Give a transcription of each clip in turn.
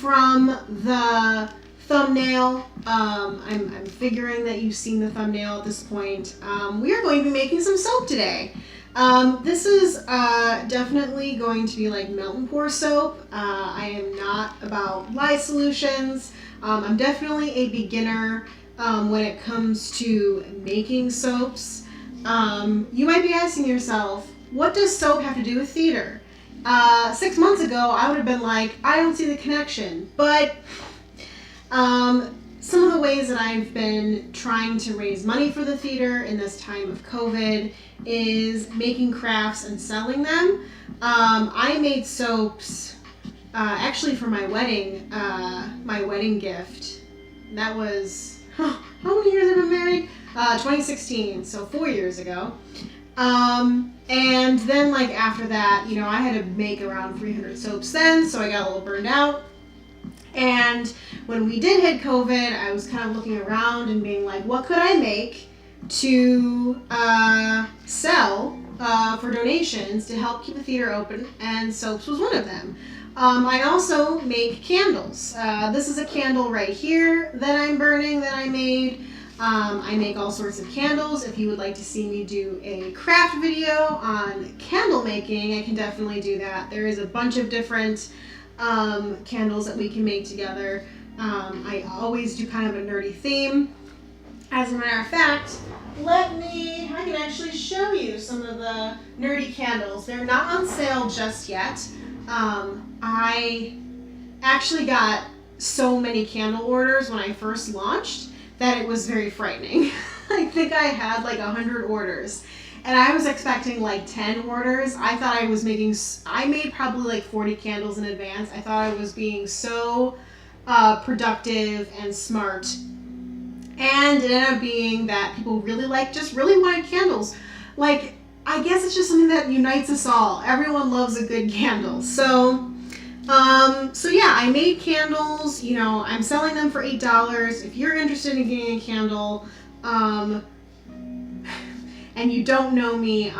from the thumbnail, I'm figuring that you've seen the thumbnail at this point. We are going to be making some soap today. This is definitely going to be like melt and pour soap. I am not about lye solutions. I'm definitely a beginner when it comes to making soaps. You might be asking yourself, what does soap have to do with theater? 6 months ago, I would have been like, I don't see the connection. But some of the ways that I've been trying to raise money for the theater in this time of COVID is making crafts and selling them. I made soaps actually for my wedding gift. That was, how many years have I been married? 2016, so 4 years ago. And then like after that, you know, I had to make around 300 soaps then, so I got a little burned out. And when we did hit COVID, I was kind of looking around and being like, what could I make to sell for donations to help keep the theater open? And soaps was one of them. I also make candles. This is a candle right here that I'm burning that I made. I make all sorts of candles. If you would like to see me do a craft video on candle making, I can definitely do that. There is a bunch of different candles that we can make together. I always do kind of a nerdy theme. As a matter of fact, I can actually show you some of the nerdy candles. They're not on sale just yet. I actually got so many candle orders when I first launched that it was very frightening. I think I had like 100 orders. And I was expecting like 10 orders. I thought I made probably like 40 candles in advance. I thought I was being so productive and smart. And it ended up being that people really wanted candles. Like, I guess it's just something that unites us all. Everyone loves a good candle. So yeah, I made candles. You know, I'm selling them for $8. If you're interested in getting a candle, and you don't know me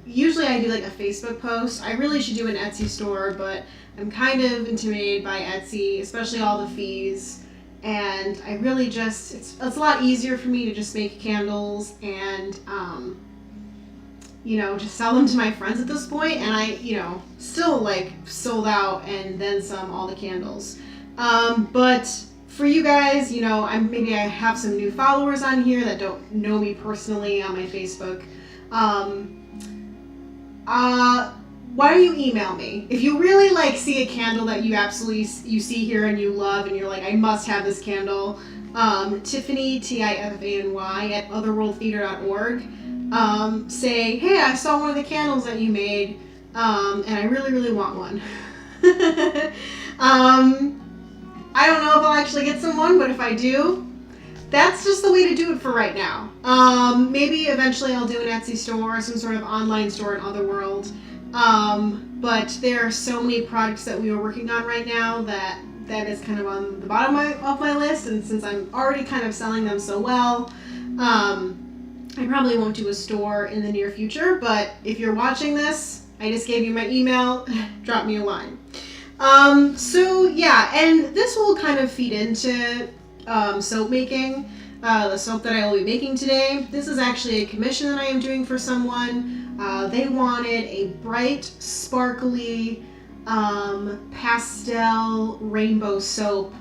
usually I do like a Facebook post. I really should do an Etsy store, but I'm kind of intimidated by Etsy, especially all the fees. And I really it's a lot easier for me to just make candles and, you know, just sell them to my friends at this point. And I, you know, still like sold out and then some, all the candles. But for you guys, you know, maybe I have some new followers on here that don't know me personally on my Facebook. Why don't you email me? If you really like see a candle that you see here and you love and you're like, I must have this candle, Tiffany, Tiffany at otherworldtheater.org. Say, hey, I saw one of the candles that you made, and I really, really want one. I don't know if I'll actually get someone, but if I do, that's just the way to do it for right now. Maybe eventually I'll do an Etsy store or some sort of online store in Otherworld. But there are so many products that we are working on right now that is kind of on the bottom of my list. And since I'm already kind of selling them so well, I probably won't do a store in the near future. But if you're watching this, I just gave you my email. Drop me a line. So yeah, and this will kind of feed into soap making, the soap that I will be making today. This is actually a commission that I am doing for someone. They wanted a bright, sparkly, pastel rainbow soap,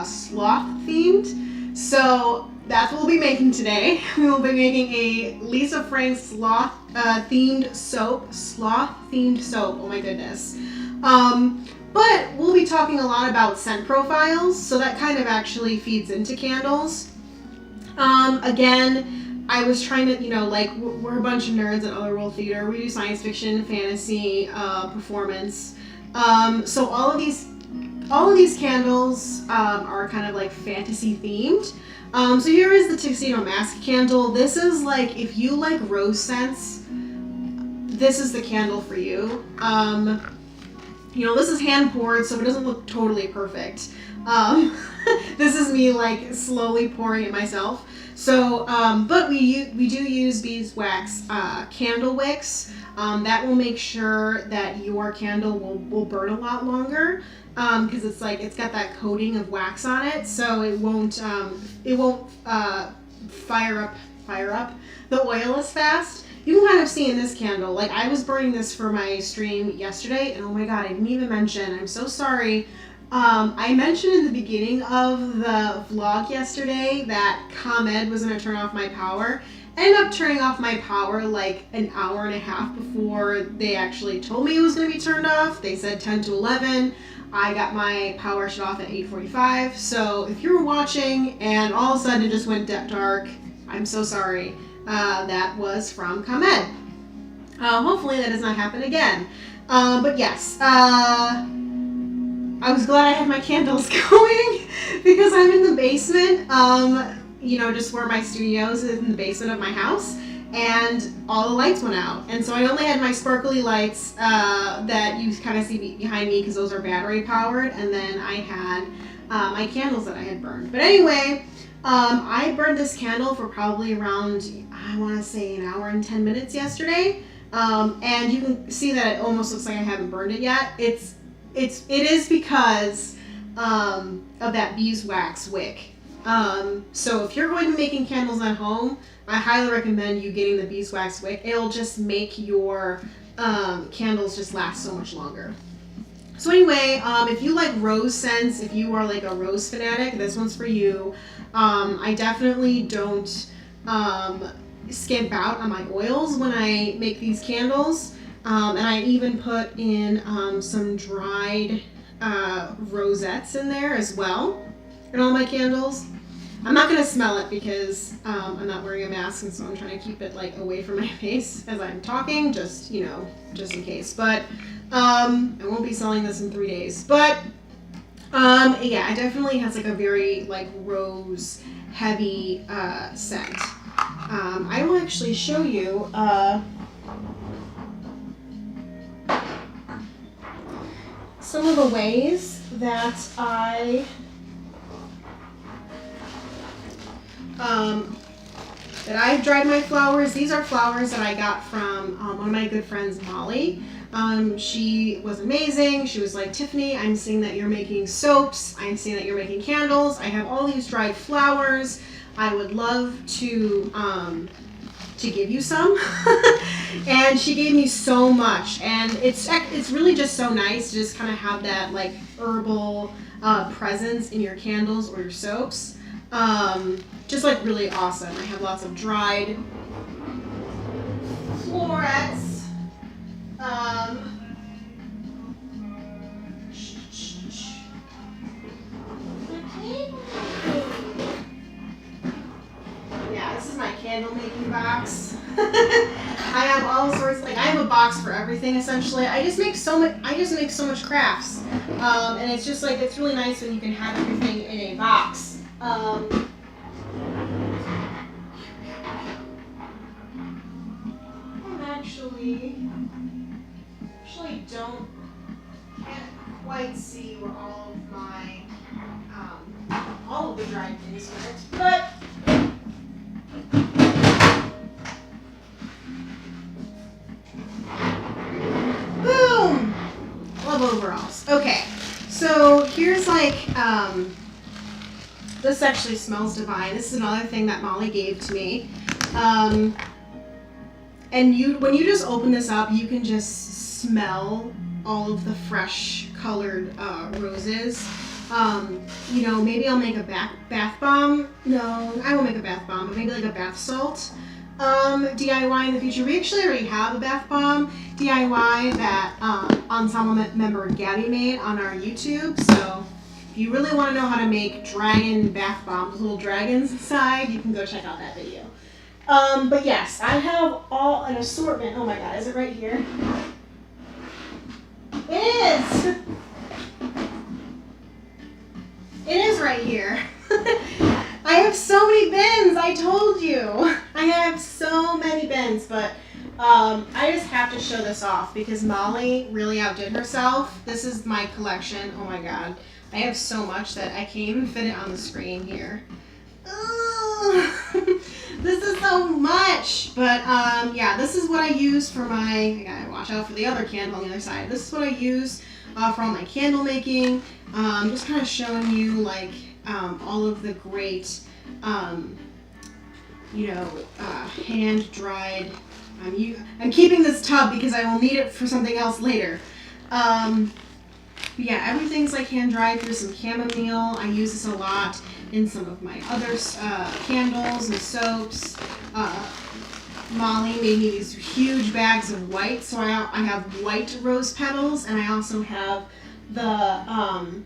sloth themed. So that's what we'll be making today. We will be making a Lisa Frank sloth themed soap. Oh my goodness. But we'll be talking a lot about scent profiles, so that kind of actually feeds into candles. Again, I was trying to, you know, like, we're a bunch of nerds at Otherworld Theater. We do science fiction, fantasy, performance. So all of these candles are kind of like fantasy themed. So here is the Tuxedo Mask candle. This is like, if you like rose scents, this is the candle for you. You know, this is hand poured, so it doesn't look totally perfect. This is me like slowly pouring it myself. So, but we do use beeswax candle wicks. That will make sure that your candle will burn a lot longer. because it's like it's got that coating of wax on it, so it won't fire up the oil as fast. You can kind of see in this candle, like I was burning this for my stream yesterday, and oh my god, I didn't even mention, I'm so sorry. I mentioned in the beginning of the vlog yesterday that ComEd was going to turn off my power. I ended up turning off my power like an hour and a half before they actually told me it was going to be turned off. They said 10 to 11. I got my power shut off at 8:45. So if you're watching and all of a sudden it just went dark, I'm so sorry. That was from ComEd. Hopefully that does not happen again. But yes, I was glad I had my candles going because I'm in the basement, you know, just where my studio is in the basement of my house, and all the lights went out. And so I only had my sparkly lights that you kind of see behind me because those are battery powered, and then I had my candles that I had burned. But anyway, I burned this candle for probably around, I want to say, an hour and 10 minutes yesterday. And you can see that it almost looks like I haven't burned it yet. It is because of that beeswax wick. So if you're going to be making candles at home, I highly recommend you getting the beeswax wick. It'll just make your candles just last so much longer. So anyway, if you like rose scents, if you are like a rose fanatic, this one's for you. I definitely don't skimp out on my oils when I make these candles. And I even put in some dried rosettes in there as well in all my candles. I'm not going to smell it because I'm not wearing a mask, and so I'm trying to keep it like away from my face as I'm talking, just, you know, just in case. But I won't be selling this in 3 days. But yeah, it definitely has like a very like rose heavy scent. I will actually show you some of the ways that I've dried my flowers. These are flowers that I got from one of my good friends, Molly. She was amazing. She was like, Tiffany, I'm seeing that you're making soaps. I'm seeing that you're making candles. I have all these dried flowers. I would love to give you some. And she gave me so much, and it's really just so nice to just kind of have that like herbal presence in your candles or your soaps. Just like really awesome. I have lots of dried florets. Yeah, this is my candle making box. I have all sorts, like I have a box for everything essentially. I just make so much crafts. And it's just like, it's really nice when you can have everything in a box. I can't quite see where all of my, all of the dried things went, but boom! Love overalls. Okay, so here's like, this actually smells divine. This is another thing that Molly gave to me. And when you just open this up, you can just smell all of the fresh colored roses. You know, maybe I'll make a bath bomb. No, I won't make a bath bomb, but maybe like a bath salt DIY in the future. We actually already have a bath bomb DIY that Ensemble member Gabby made on our YouTube. So if you really want to know how to make dragon bath bombs, little dragons inside, you can go check out that video. But yes, I have an assortment. Oh my god, is it right here? It is! It is right here. I have so many bins, I told you. I have so many bins, but I just have to show this off because Molly really outdid herself. This is my collection. Oh my god. I have so much that I can't even fit it on the screen here. This is so much, but yeah, this is what I use for my, I gotta watch out for the other candle on the other side. This is what I use for all my candle making. Just kind of showing you like all of the great, hand dried. I'm keeping this tub because I will need it for something else later. Yeah, everything's like hand dried through some chamomile. I use this a lot in some of my other candles and soaps. Molly made me these huge bags of white, so I have white rose petals, and I also have the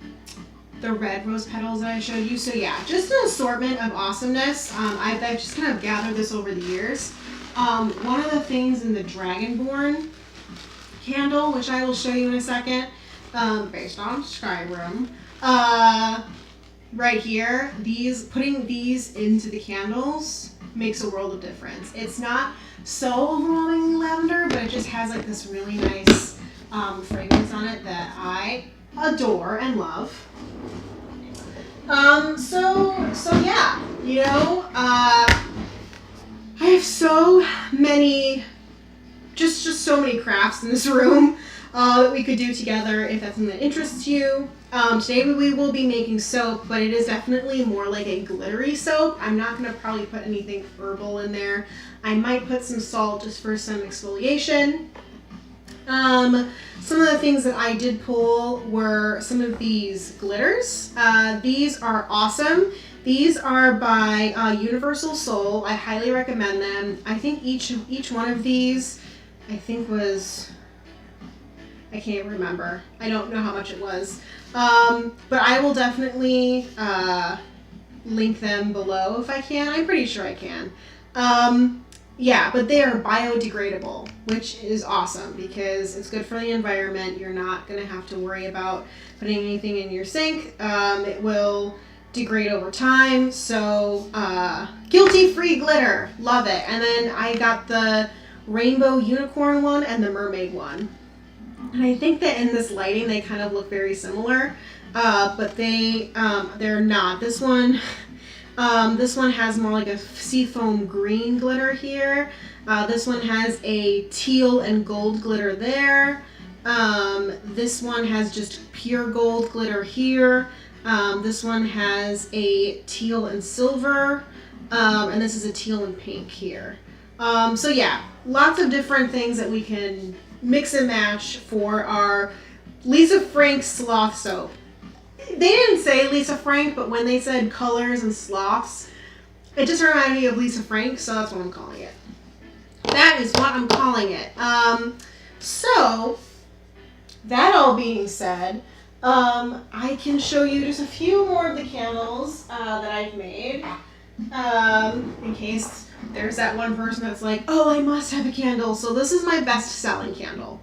red rose petals that I showed you. So yeah, just an assortment of awesomeness. I've just kind of gathered this over the years. One of the things in the Dragonborn Candle, which I will show you in a second, based on Skyrim, right here, putting these into the candles makes a world of difference. It's not so overwhelmingly lavender, but it just has like this really nice fragrance on it that I adore and love. So yeah, I have so many, just so many crafts in this room that we could do together if that's something that interests you. Today we will be making soap, but it is definitely more like a glittery soap. I'm not going to probably put anything herbal in there. I might put some salt just for some exfoliation. Some of the things that I did pull were some of these glitters. These are awesome. These are by Universal Soul. I highly recommend them. I think each one of these, I can't remember. I don't know how much it was. But I will definitely link them below if I can. I'm pretty sure I can. Yeah, but they are biodegradable, which is awesome because it's good for the environment. You're not going to have to worry about putting anything in your sink. It will degrade over time. So, guilty-free glitter. Love it. And then I got the rainbow unicorn one and the mermaid one. And I think that in this lighting, they kind of look very similar, but they're not. This one has more like a seafoam green glitter here. This one has a teal and gold glitter there. This one has just pure gold glitter here. This one has a teal and silver, and this is a teal and pink here. So yeah, lots of different things that we can mix and match for our Lisa Frank sloth soap. They didn't say Lisa Frank, but when they said colors and sloths, it just reminded me of Lisa Frank, so that's what I'm calling it. That is what I'm calling it. So, that all being said, I can show you just a few more of the candles that I've made, in case there's that one person that's like, oh, I must have a candle. So this is my best-selling candle,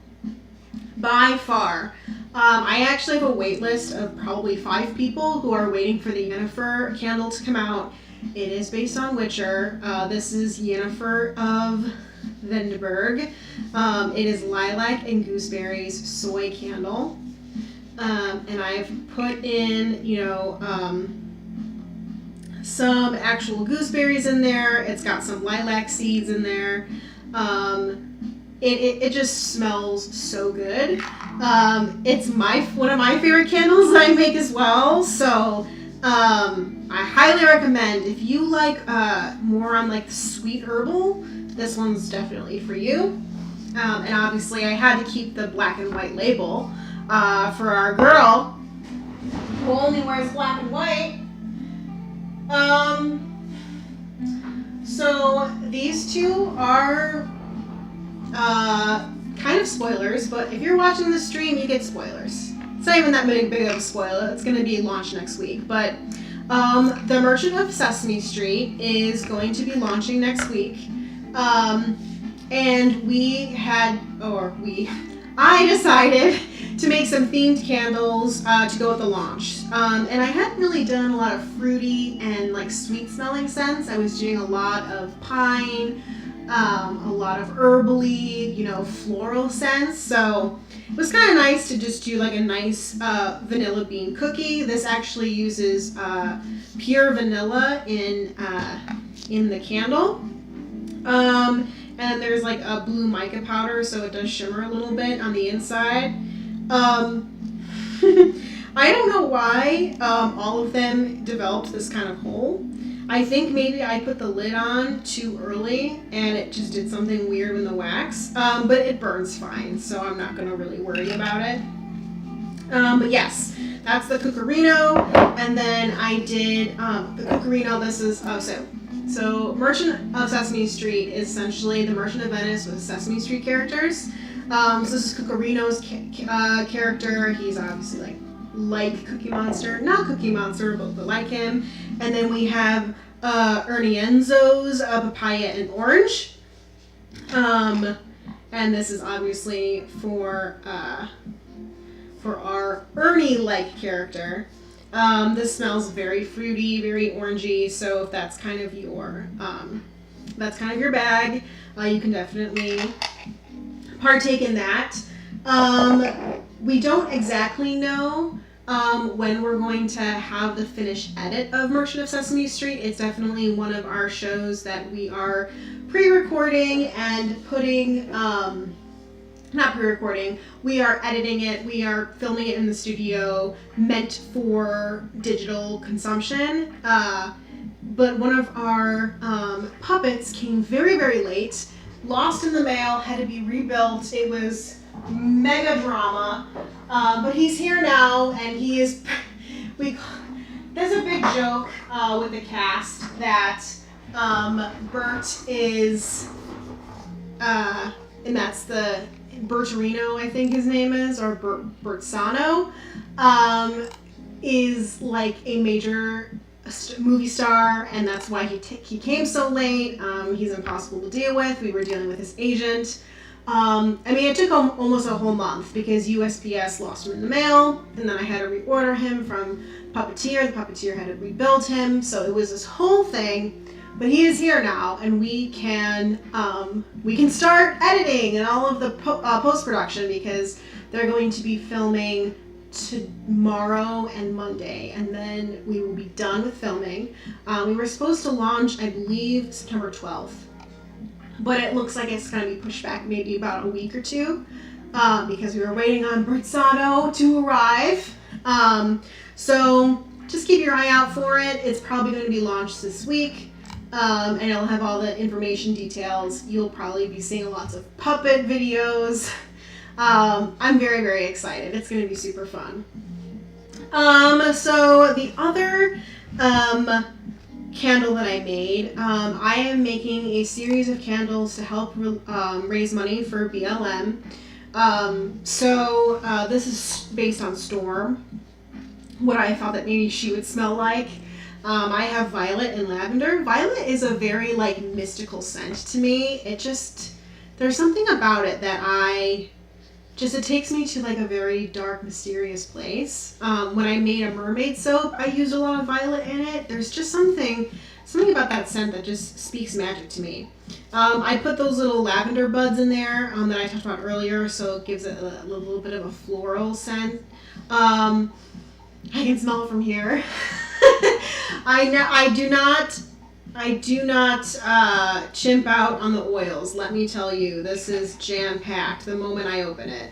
by far. I actually have a wait list of probably 5 people who are waiting for the Yennefer candle to come out. It is based on Witcher. This is Yennefer of Vendenberg. It is lilac and gooseberries soy candle. And I've put in, some actual gooseberries in there. It's got some lilac seeds in there. It just smells so good. It's one of my favorite candles that I make as well. So I highly recommend, if you like more on like the sweet herbal, this one's definitely for you. And obviously I had to keep the black and white label for our girl who only wears black and white. So these two are kind of spoilers, but if you're watching the stream, you get spoilers. It's not even that big of a spoiler. It's going to be launched next week, but the Merchant of Sesame Street is going to be launching next week. And I decided to make some themed candles to go with the launch. And I hadn't really done a lot of fruity and like sweet smelling scents. I was doing a lot of pine, a lot of herbally, floral scents. So it was kind of nice to just do like a nice vanilla bean cookie. This actually uses pure vanilla in the candle. And there's like a blue mica powder, so it does shimmer a little bit on the inside. I don't know why all of them developed this kind of hole. I think maybe I put the lid on too early and it just did something weird with the wax, but it burns fine, so I'm not going to really worry about it. But yes, that's the Cucurino, and then I did the Cucurino. This is so Merchant of Sesame Street is essentially the Merchant of Venice with Sesame Street characters. So this is Cucurino's character. He's obviously like Cookie Monster, not Cookie Monster, but like him. And then we have Ernienzo's Papaya and Orange. And this is obviously for our Ernie-like character. This smells very fruity, very orangey. So if that's kind of your bag, you can definitely partake in that. We don't exactly know when we're going to have the finished edit of Merchant of Sesame Street. It's definitely one of our shows that we are pre-recording and putting, not pre-recording, we are editing it, we are filming it in the studio, meant for digital consumption. But one of our puppets came very, very late, lost in the mail, had to be rebuilt. It was mega drama, but he's here now, and he is. There's a big joke with the cast that Bert is, and that's the Bertorino, I think his name is, or Bertsano, is like a major movie star, and that's why he came so late. He's impossible to deal with. We were dealing with his agent. It took almost a whole month because USPS lost him in the mail, and then I had to reorder him from Puppeteer. The Puppeteer had to rebuild him, so it was this whole thing. But he is here now, and we can start editing and all of the post-production, because they're going to be filming tomorrow and Monday, and then we will be done with filming. We were supposed to launch, I believe, September 12th. But it looks like it's going to be pushed back maybe about a week or two, because we were waiting on Bertsano to arrive. So just keep your eye out for it. It's probably going to be launched this week, and it'll have all the information details. You'll probably be seeing lots of puppet videos. I'm very, very excited. It's going to be super fun. So the other candle that I made, I am making a series of candles to help raise money for BLM. This is based on Storm, what I thought that maybe she would smell like. I have violet and lavender. Violet is a very mystical scent to me. There's something about it that it takes me to a very dark, mysterious place. When I made a mermaid soap, I used a lot of violet in it. There's just something about that scent that just speaks magic to me. I put those little lavender buds in there that I talked about earlier, so it gives it a little bit of a floral scent. I can smell it from here. I do not chimp out on the oils. Let me tell you, this is jam-packed the moment I open it.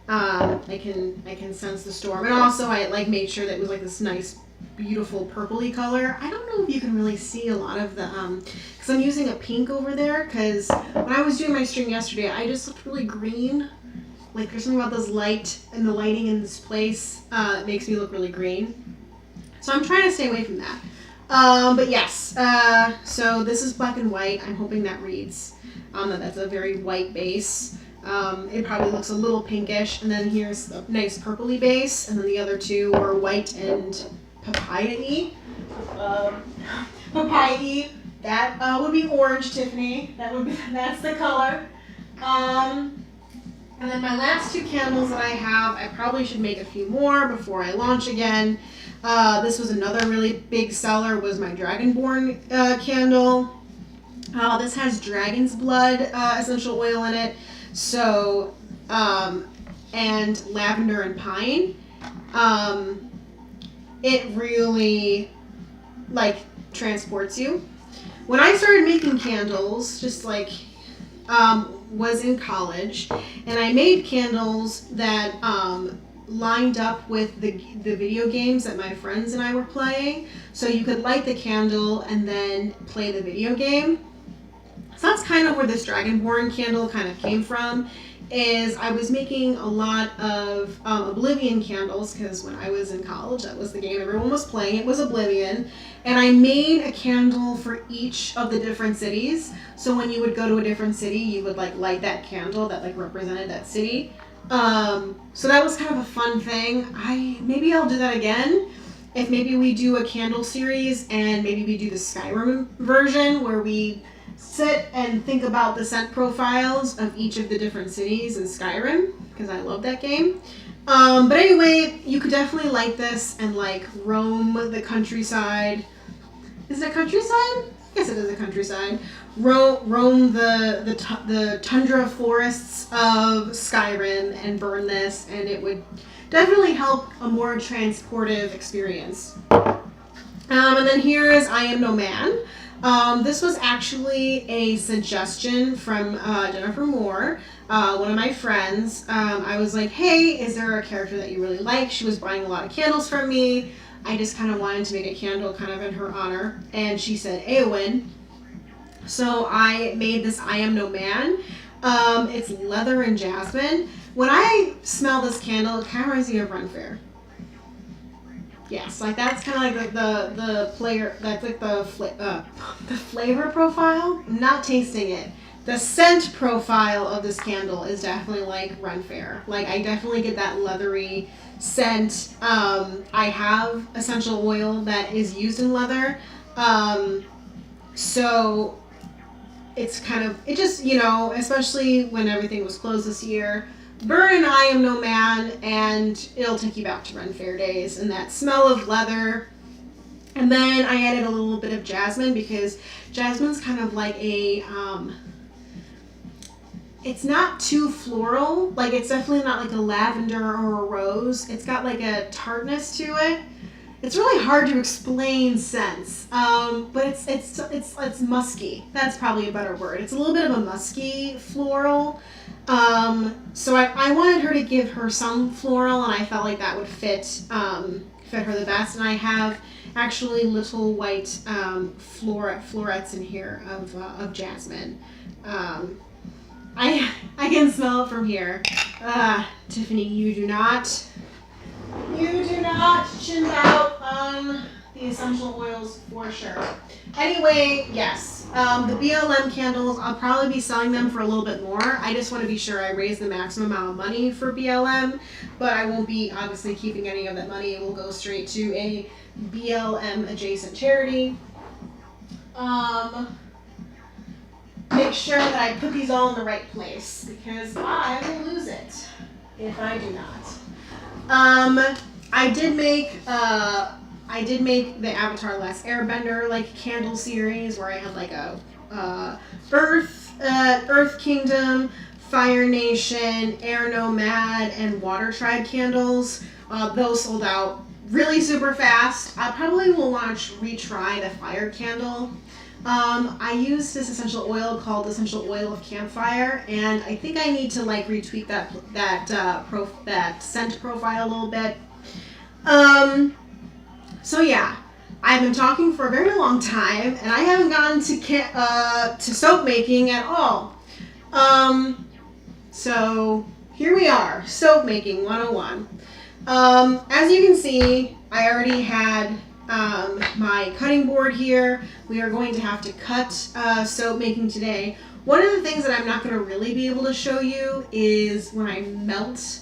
I can sense the storm, and also I made sure that it was this nice, beautiful purpley color. I don't know if you can really see a lot of the because I'm using a pink over there. Because when I was doing my string yesterday, I just looked really green. There's something about this light and the lighting in this place that makes me look really green. So I'm trying to stay away from that. But yes, so this is black and white. I'm hoping that reads. That's a very white base. It probably looks a little pinkish, and then here's a nice purpley base, and then the other two are white and papaya-y. Papaya-y. That would be orange, Tiffany. That's the color. And then my last two candles that I have, I probably should make a few more before I launch again. This was another really big seller, was my Dragonborn Candle. This has dragon's blood essential oil in it, so and lavender and pine. It really transports you. When I started making candles, was in college, and I made candles that lined up with the video games that my friends and I were playing. So you could light the candle and then play the video game. So that's kind of where this Dragonborn candle kind of came from. Is I was making a lot of Oblivion candles, because when I was in college, that was the game everyone was playing. It was Oblivion. And I made a candle for each of the different cities. So when you would go to a different city, you would like light that candle that like represented that city. So that was kind of a fun thing. Maybe I'll do that again. If maybe we do a candle series and maybe we do the Skyrim version where we sit and think about the scent profiles of each of the different cities in Skyrim, because I love that game. But anyway, you could definitely light this and like roam the countryside. Is it countryside? Yes, it is a countryside. Roam the tundra forests of Skyrim and burn this, and it would definitely help a more transportive experience. And then here is I Am No Man. This was actually a suggestion from Jennifer Moore, one of my friends. I was like, hey, is there a character that you really like? She was buying a lot of candles from me. I just kind of wanted to make a candle kind of in her honor. And she said, Eowyn. So I made this I Am No Man. It's leather and jasmine. When I smell this candle, it kind of reminds me of Ren Fair. Yes, like that's kind of like the player. That's like the flavor profile. I'm not tasting it. The scent profile of this candle is definitely like Ren Fair. Like I definitely get that leathery scent. I have essential oil that is used in leather, so it's kind of it just especially when everything was closed this year. Burn I Am No Man, and it'll take you back to Ren Fair days and that smell of leather. And then I added a little bit of jasmine, because jasmine's kind of like a, it's not too floral. Like it's definitely not like a lavender or a rose. It's got like a tartness to it. It's really hard to explain scents, but it's musky. That's probably a better word. It's a little bit of a musky floral. So I wanted her to give her some floral, and I felt like that would fit her the best. And I have actually little white florets in here of jasmine. I can smell it from here. Tiffany, you do not chin out on the essential oils for sure. Anyway, yes, the BLM candles, I'll probably be selling them for a little bit more. I just want to be sure I raise the maximum amount of money for BLM, but I won't be obviously keeping any of that money. It will go straight to a BLM adjacent charity. Make sure that I put these all in the right place, because I will lose it if I do not. I did make the Avatar Last Airbender like candle series where I had like a Earth Kingdom, Fire Nation, Air Nomad, and Water Tribe candles. Those sold out really super fast. I probably will want to retry the fire candle. I used this essential oil called Essential Oil of Campfire, and I think I need to like retweak that scent profile a little bit. So yeah, I've been talking for a very long time, and I haven't gotten to soap making at all. So here we are, soap making 101. As you can see, I already had my cutting board here. We are going to have to cut soap making today. One of the things that I'm not going to really be able to show you is when I melt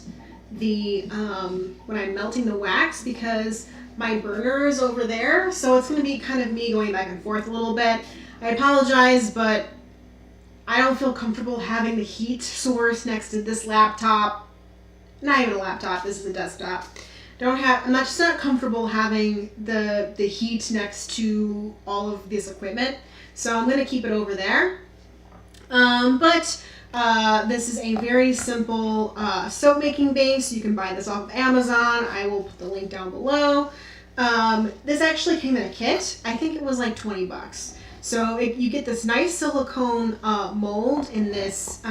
when I'm melting the wax, because my burner is over there, so it's going to be kind of me going back and forth a little bit. I apologize, but I don't feel comfortable having the heat source next to this laptop. Not even a laptop, this is a desktop. I'm just not comfortable having the heat next to all of this equipment, so I'm going to keep it over there. But this is a very simple soap making base. You can buy this off of Amazon. I will put the link down below. This actually came in a kit. I think it was like $20. So you get this nice silicone mold in this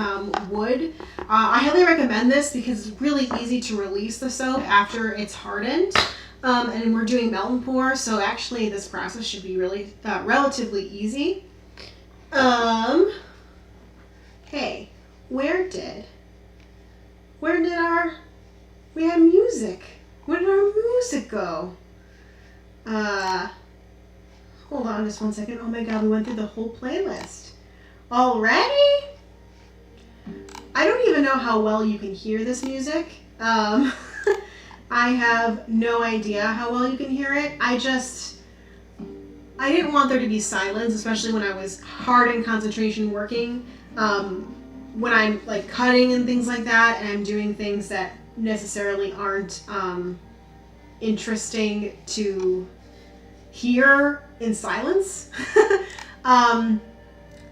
wood. I highly recommend this because it's really easy to release the soap after it's hardened. And we're doing melt and pour, so actually this process should be really relatively easy. Hey, where did we had music? Where did our music go? Hold on just one second. Oh my god, we went through the whole playlist. Already? I don't even know how well you can hear this music. I have no idea how well you can hear it. I didn't want there to be silence, especially when I was hard in concentration working. When I'm like cutting and things like that, and I'm doing things that necessarily aren't interesting to hear in silence.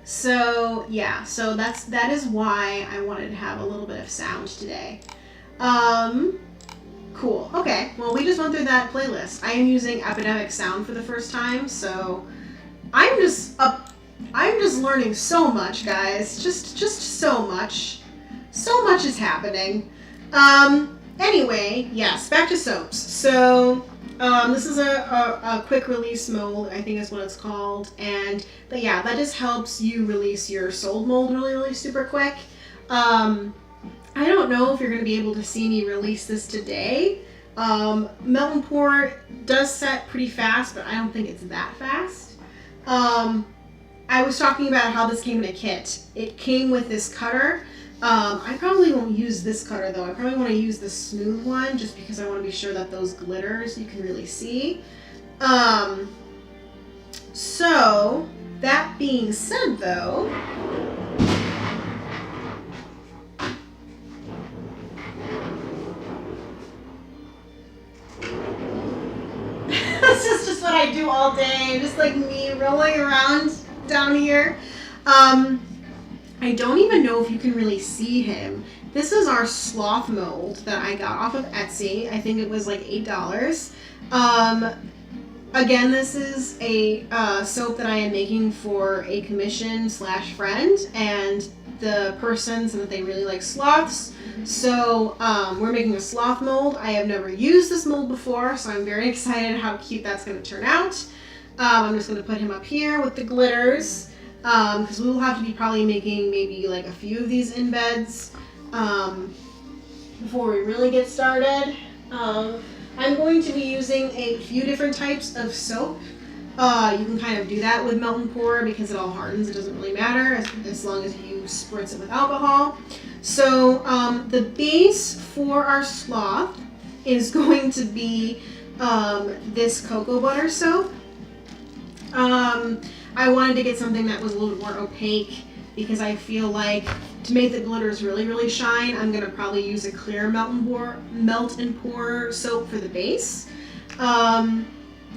So yeah, so that is why I wanted to have a little bit of sound today. Cool. Okay. Well, we just went through that playlist. I am using Epidemic Sound for the first time, so I'm just learning so much, guys. Just so much. So much is happening. Anyway, yes, back to soaps. So, this is a quick release mold, I think is what it's called. But yeah, that just helps you release your sold mold really super quick. I don't know if you're going to be able to see me release this today. Melt and pour does set pretty fast, but I don't think it's that fast. I was talking about how this came in a kit. It came with this cutter. I probably won't use this cutter though. I probably want to use the smooth one just because I want to be sure that those glitters you can really see. So that being said though, this is just what I do all day, just like me rolling around down here. I don't even know if you can really see him. This is our Sloth Mold that I got off of Etsy. I think it was like $8. Again, this is a soap that I am making for a commission / friend, and the person said that they really like sloths. So we're making a sloth mold. I have never used this mold before, so I'm very excited how cute that's going to turn out. I'm just going to put him up here with the glitters. Because we will have to be probably making maybe like a few of these embeds before we really get started. I'm going to be using a few different types of soap. You can kind of do that with melt and pour because it all hardens. It doesn't really matter as long as you spritz it with alcohol. So the base for our sloth is going to be this cocoa butter soap. I wanted to get something that was a little bit more opaque because I feel like to make the glitters really shine, I'm going to probably use a clear melt and pour soap for the base. And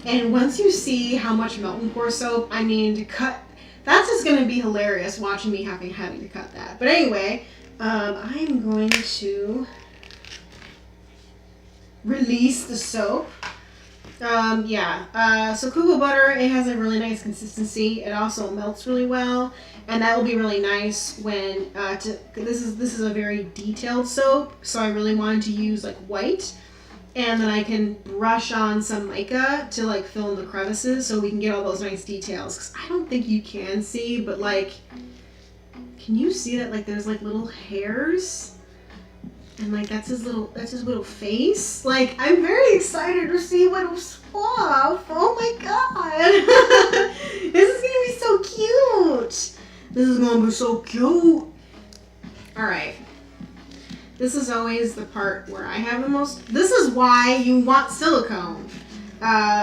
once you see how much melt and pour soap I need to cut, that's just going to be hilarious watching me having to cut that. But anyway, I'm going to release the soap. So cocoa butter, it has a really nice consistency. It also melts really well, and that will be really nice when this is a very detailed soap, so I really wanted to use like white, and then I can brush on some mica to like fill in the crevices so we can get all those nice details. Because I don't think you can see, but like, can you see that like there's like little hairs? And like that's his little face. Like, I'm very excited to see what was off. Oh my god. This is gonna be so cute. This is gonna be so cute. Alright. This is always the part where I have the most. This is why you want silicone.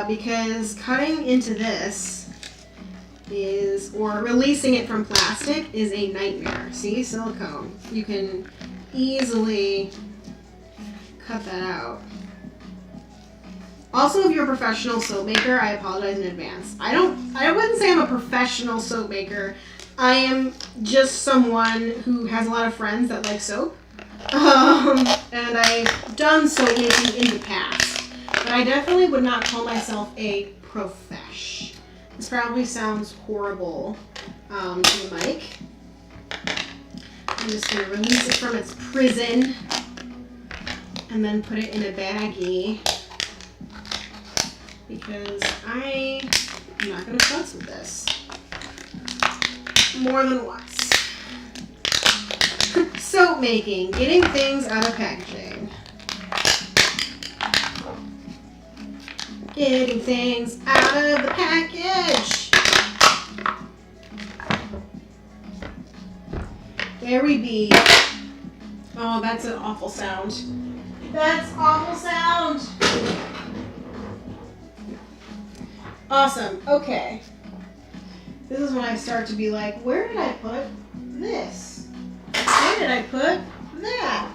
Because cutting into this or releasing it from plastic is a nightmare. See, silicone. You can easily cut that out. Also, if you're a professional soap maker, I apologize in advance. I wouldn't say I'm a professional soap maker. I am just someone who has a lot of friends that like soap. And I've done soap making in the past. But I definitely would not call myself a profesh. This probably sounds horrible to the mic. I'm just going to release it from its prison and then put it in a baggie because I'm not going to fuss with this more than once. Soap making, getting things out of packaging. Getting things out of the package. There we be. Oh, that's an awful sound. That's awful sound. Awesome. Okay. This is when I start to be like, where did I put this? Where did I put that?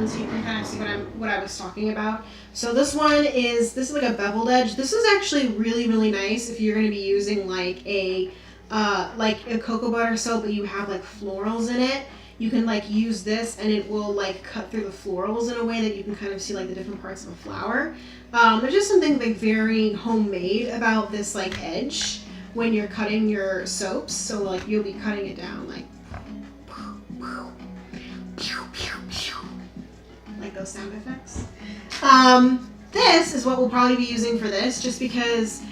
So you can kind of see what I was talking about. So this is like a beveled edge. This is actually really, really nice if you're going to be using like a cocoa butter soap, but you have like florals in it. You can like use this and it will like cut through the florals in a way that you can kind of see like the different parts of a flower. There's just something like very homemade about this like edge when you're cutting your soaps. So like you'll be cutting it down like those sound effects. This is what we'll probably be using for this, just because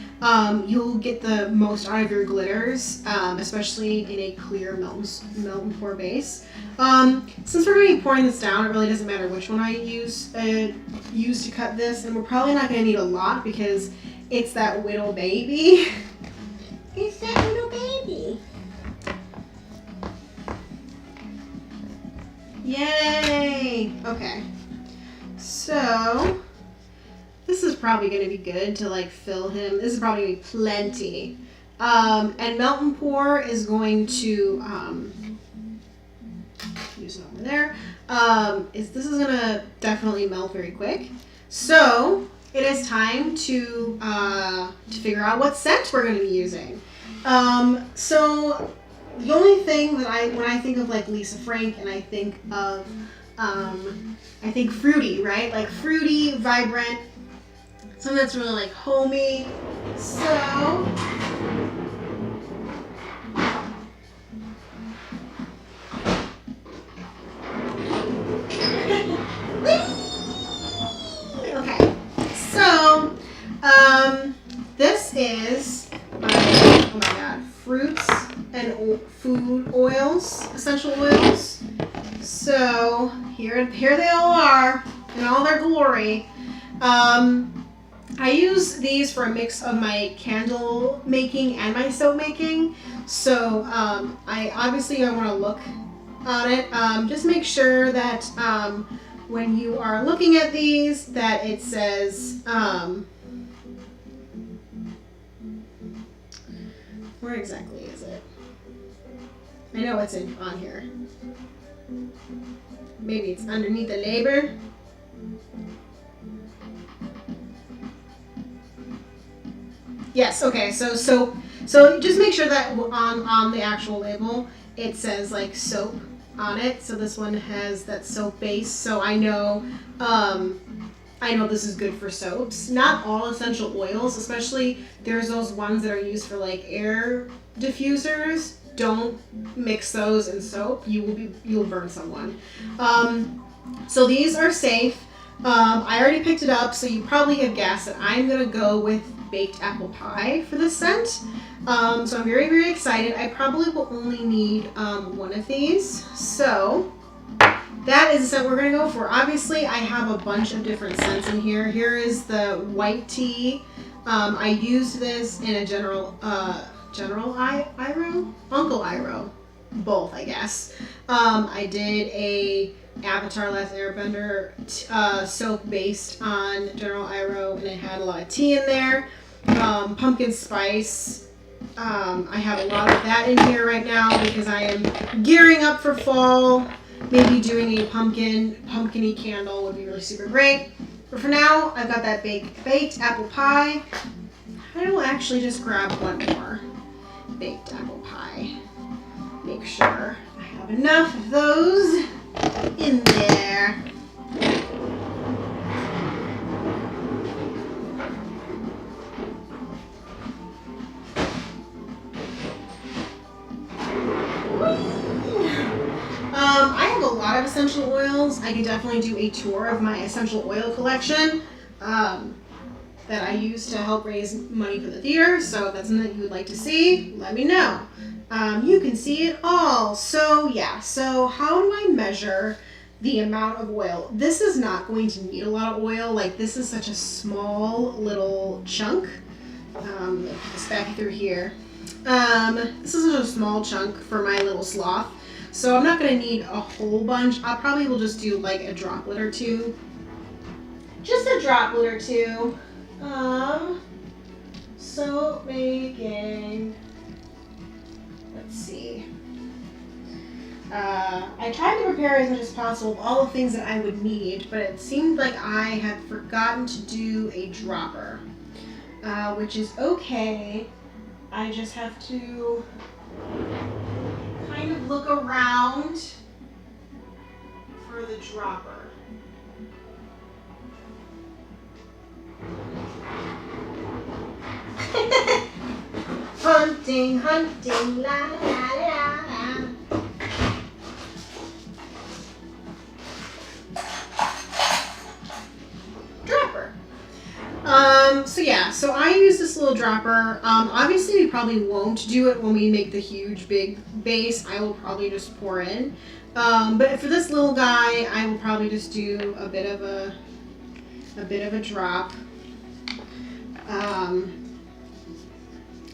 you'll get the most out of your glitters, especially in a clear melt and pour base. Since we're going to be pouring this down, it really doesn't matter which one I use to cut this, and we're probably not going to need a lot because it's that little baby. It's that little baby. Yay! Okay. So, this is probably going to be good to like fill him. This is probably going to be plenty. And melt and pour is going to, use it over there. This is going to definitely melt very quick. So, it is time to figure out what scent we're going to be using. So, the only thing that when I think of like Lisa Frank and I think of, I think fruity, right? Like fruity, vibrant, something that's really like homey. So, okay. So, this is oh my god, fruits and food oils, essential oils. So here they all are in all their glory. I use these for a mix of my candle making and my soap making. So I want to look on it. Just make sure that when you are looking at these that it says where exactly is it? I know it's on here. Maybe it's underneath the label. Yes, okay, so just make sure that on the actual label it says like soap on it. So this one has that soap base, so I know this is good for soaps. Not all essential oils, especially there's those ones that are used for like air diffusers. Don't mix those in soap. You'll burn someone. So these are safe. I already picked it up, so you probably have guessed that I'm gonna go with baked apple pie for this scent. So I'm very, very excited. I probably will only need one of these. So that is the scent we're gonna go for. Obviously, I have a bunch of different scents in here. Here is the white tea. I used this in a General Iroh? Uncle Iroh. Both, I guess. I did a Avatar Last Airbender soap based on General Iroh, and it had a lot of tea in there. Pumpkin spice. I have a lot of that in here right now because I am gearing up for fall. Maybe doing a pumpkin-y candle would be really super great. But for now, I've got that baked apple pie. I will actually just grab one more baked apple pie. Make sure I have enough of those in there. I have a lot of essential oils. I could definitely do a tour of my essential oil collection that I use to help raise money for the theater. So if that's something that you would like to see, let me know. You can see it all. So yeah, so how do I measure the amount of oil? This is not going to need a lot of oil. Like, this is such a small little chunk. Just back through here. This is such a small chunk for my little sloth. So I'm not going to need a whole bunch. I probably will just do like a droplet or two. Just a droplet or two. Soap making. Let's see. I tried to prepare as much as possible of all the things that I would need, but it seemed like I had forgotten to do a dropper, which is okay. I just have to kind of look around for the dropper. Hunting, hunting, la la la la. Dropper. So yeah, so I use this little dropper. Obviously we probably won't do it when we make the huge big base. I will probably just pour in. But for this little guy, I will probably just do a bit of a drop.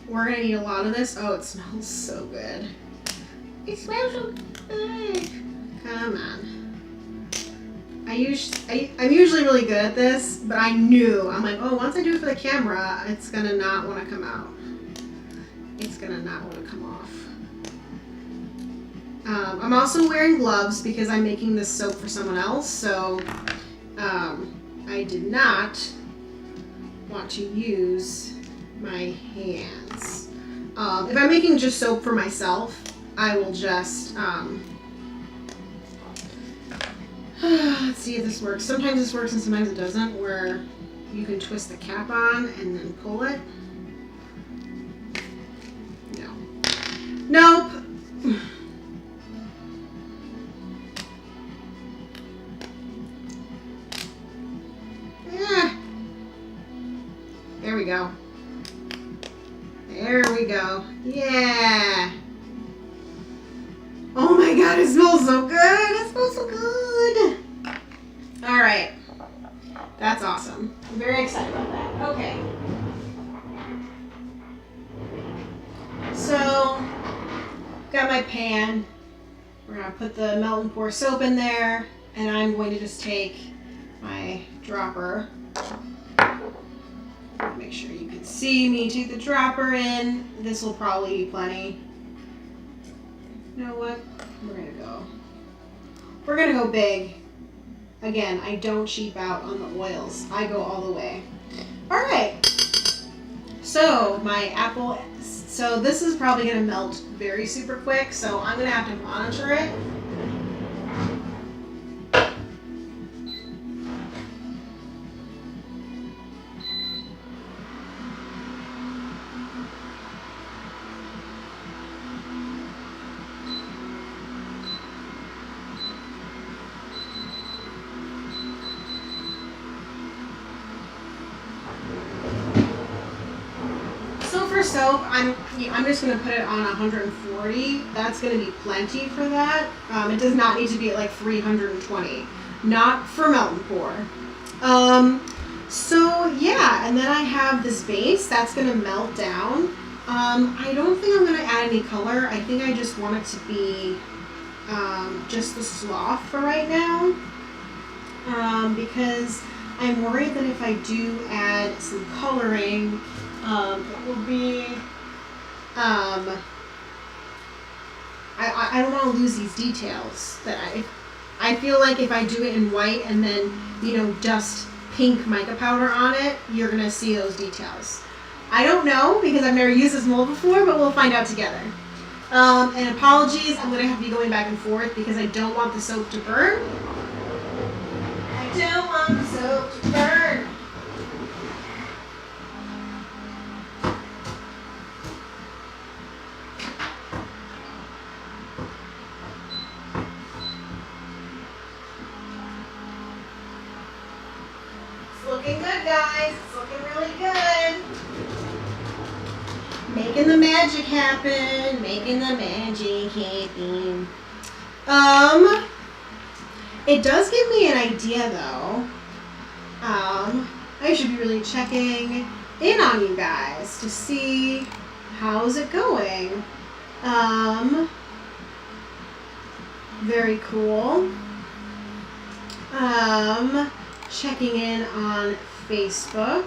We're gonna need a lot of this. Oh, it smells so good. It smells so good. Come on. I'm usually really good at this, but I'm like, oh, once I do it for the camera, it's gonna not want to come out. It's gonna not want to come off. I'm also wearing gloves because I'm making this soap for someone else, so I did not want to use my hands. If I'm making just soap for myself, I will just let's see if this works. Sometimes this works and sometimes it doesn't, where you can twist the cap on and then pull it. No. Nope. There we go. There we go. Yeah. Oh my god, it smells so good. It smells so good. All right. That's awesome. I'm very excited about that. Okay. So, got my pan. We're going to put the melt and pour soap in there. And I'm going to just take my dropper. Make sure you can see me take the dropper in. This will probably be plenty. You know what? We're gonna go big. Again, I don't cheap out on the oils. I go all the way. All right. So my apple. So this is probably gonna melt very super quick. So I'm gonna have to monitor it. Soap, I'm just going to put it on 140. That's going to be plenty for that. It does not need to be at like 320. Not for melt and pour. So yeah, and then I have this base that's going to melt down. I don't think I'm going to add any color. I think I just want it to be just the sloth for right now. Because I'm worried that if I do add some coloring, it will be, I don't want to lose these details. That I feel like if I do it in white and then, dust pink mica powder on it, you're going to see those details. I don't know because I've never used this mold before, but we'll find out together. And apologies, I'm going to have to be going back and forth because I don't want the soap to burn. I don't want the soap to burn. It's looking good, guys. It's looking really good. Making the magic happen. Making the magic happen. It does give me an idea though. I should be really checking in on you guys to see how's it going. Very cool. Checking in on Facebook.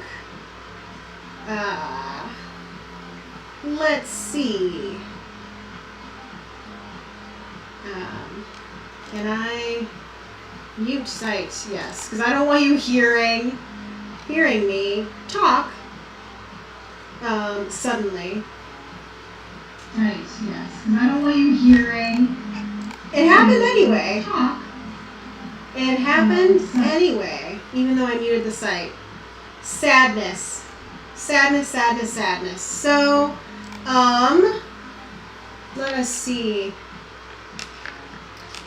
Let's see. Can I mute sight? Yes, because I don't want you hearing me talk suddenly. Right, yes, because I don't want you hearing. It happened anyway. Talk. It happened anyway, even though I muted the site. Sadness. Sadness, sadness, sadness. So, let us see.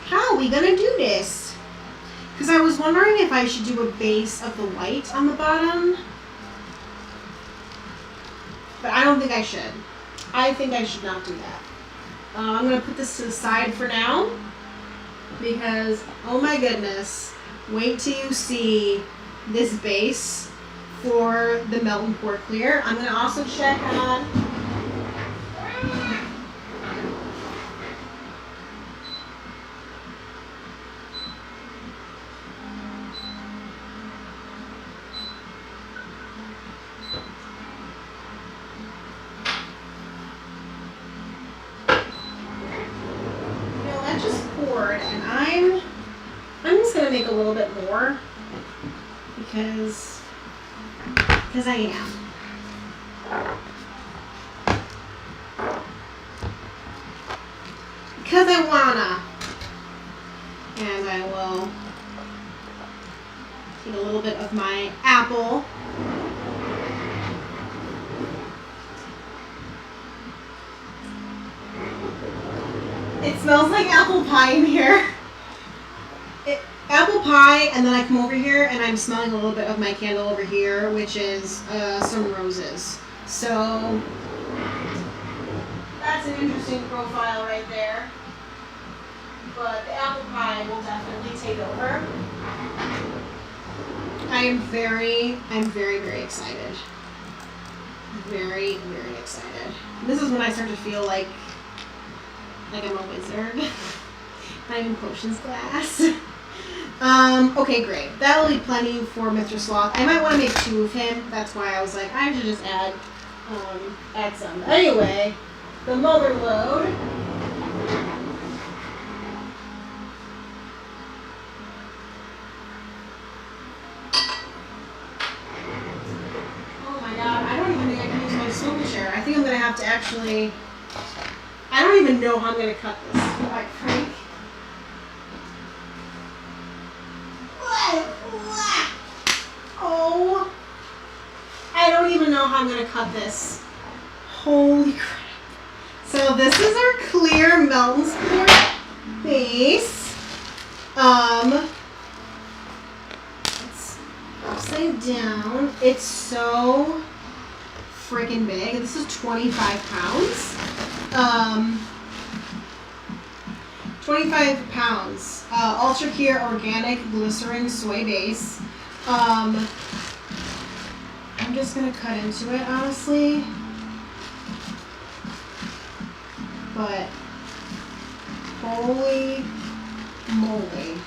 How are we gonna do this? Because I was wondering if I should do a base of the white on the bottom. But I don't think I should. I think I should not do that. I'm gonna put this to the side for now. Because, oh my goodness, wait till you see this base for the Melt and Pour Clear. I'm going to also check on that just poured, and I'm just going to make a little bit more because I am. Because I wanna. And I will take a little bit of my apple. It smells like apple pie in here. Apple pie, and then I come over here and I'm smelling a little bit of my candle over here, which is some roses. So that's an interesting profile right there. But the apple pie will definitely take over. I'm very, very excited. Very, very excited. This is when I start to feel like I'm a wizard. I'm in potions class. Okay, great. That'll be plenty for Mr. Sloth. I might want to make 2 of him. That's why I was like, I should just add some. Anyway, the mother load. Oh my god, I don't even think I can use my swivel chair. I think I'm going to have to actually... I don't even know how I'm going to cut this, quite frank. Oh, I don't even know how I'm going to cut this. Holy crap. So this is our clear Melt and Pour base. It's upside down. It's so freaking big. This is 25 pounds. 25 pounds. Ultra Cure Organic Glycerin Soy Base. I'm just going to cut into it, honestly. But, holy moly.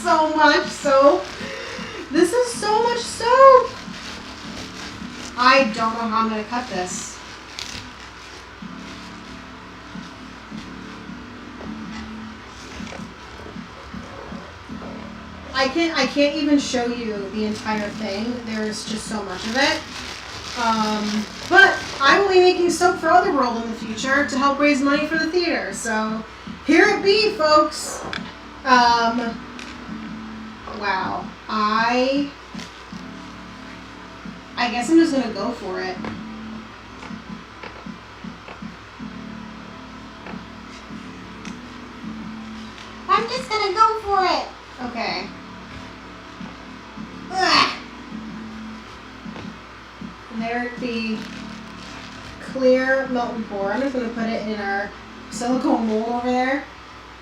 So much soap. This is so much soap. I don't know how I'm going to cut this. I can't even show you the entire thing. There's just so much of it. But I will be making soap for Otherworld in the future to help raise money for the theater. So here it be, folks. Wow. I guess I'm just gonna go for it. I'm just gonna go for it. Okay. Ugh. And there it be. Clear melt and pour. I'm just gonna put it in our silicone mold over there.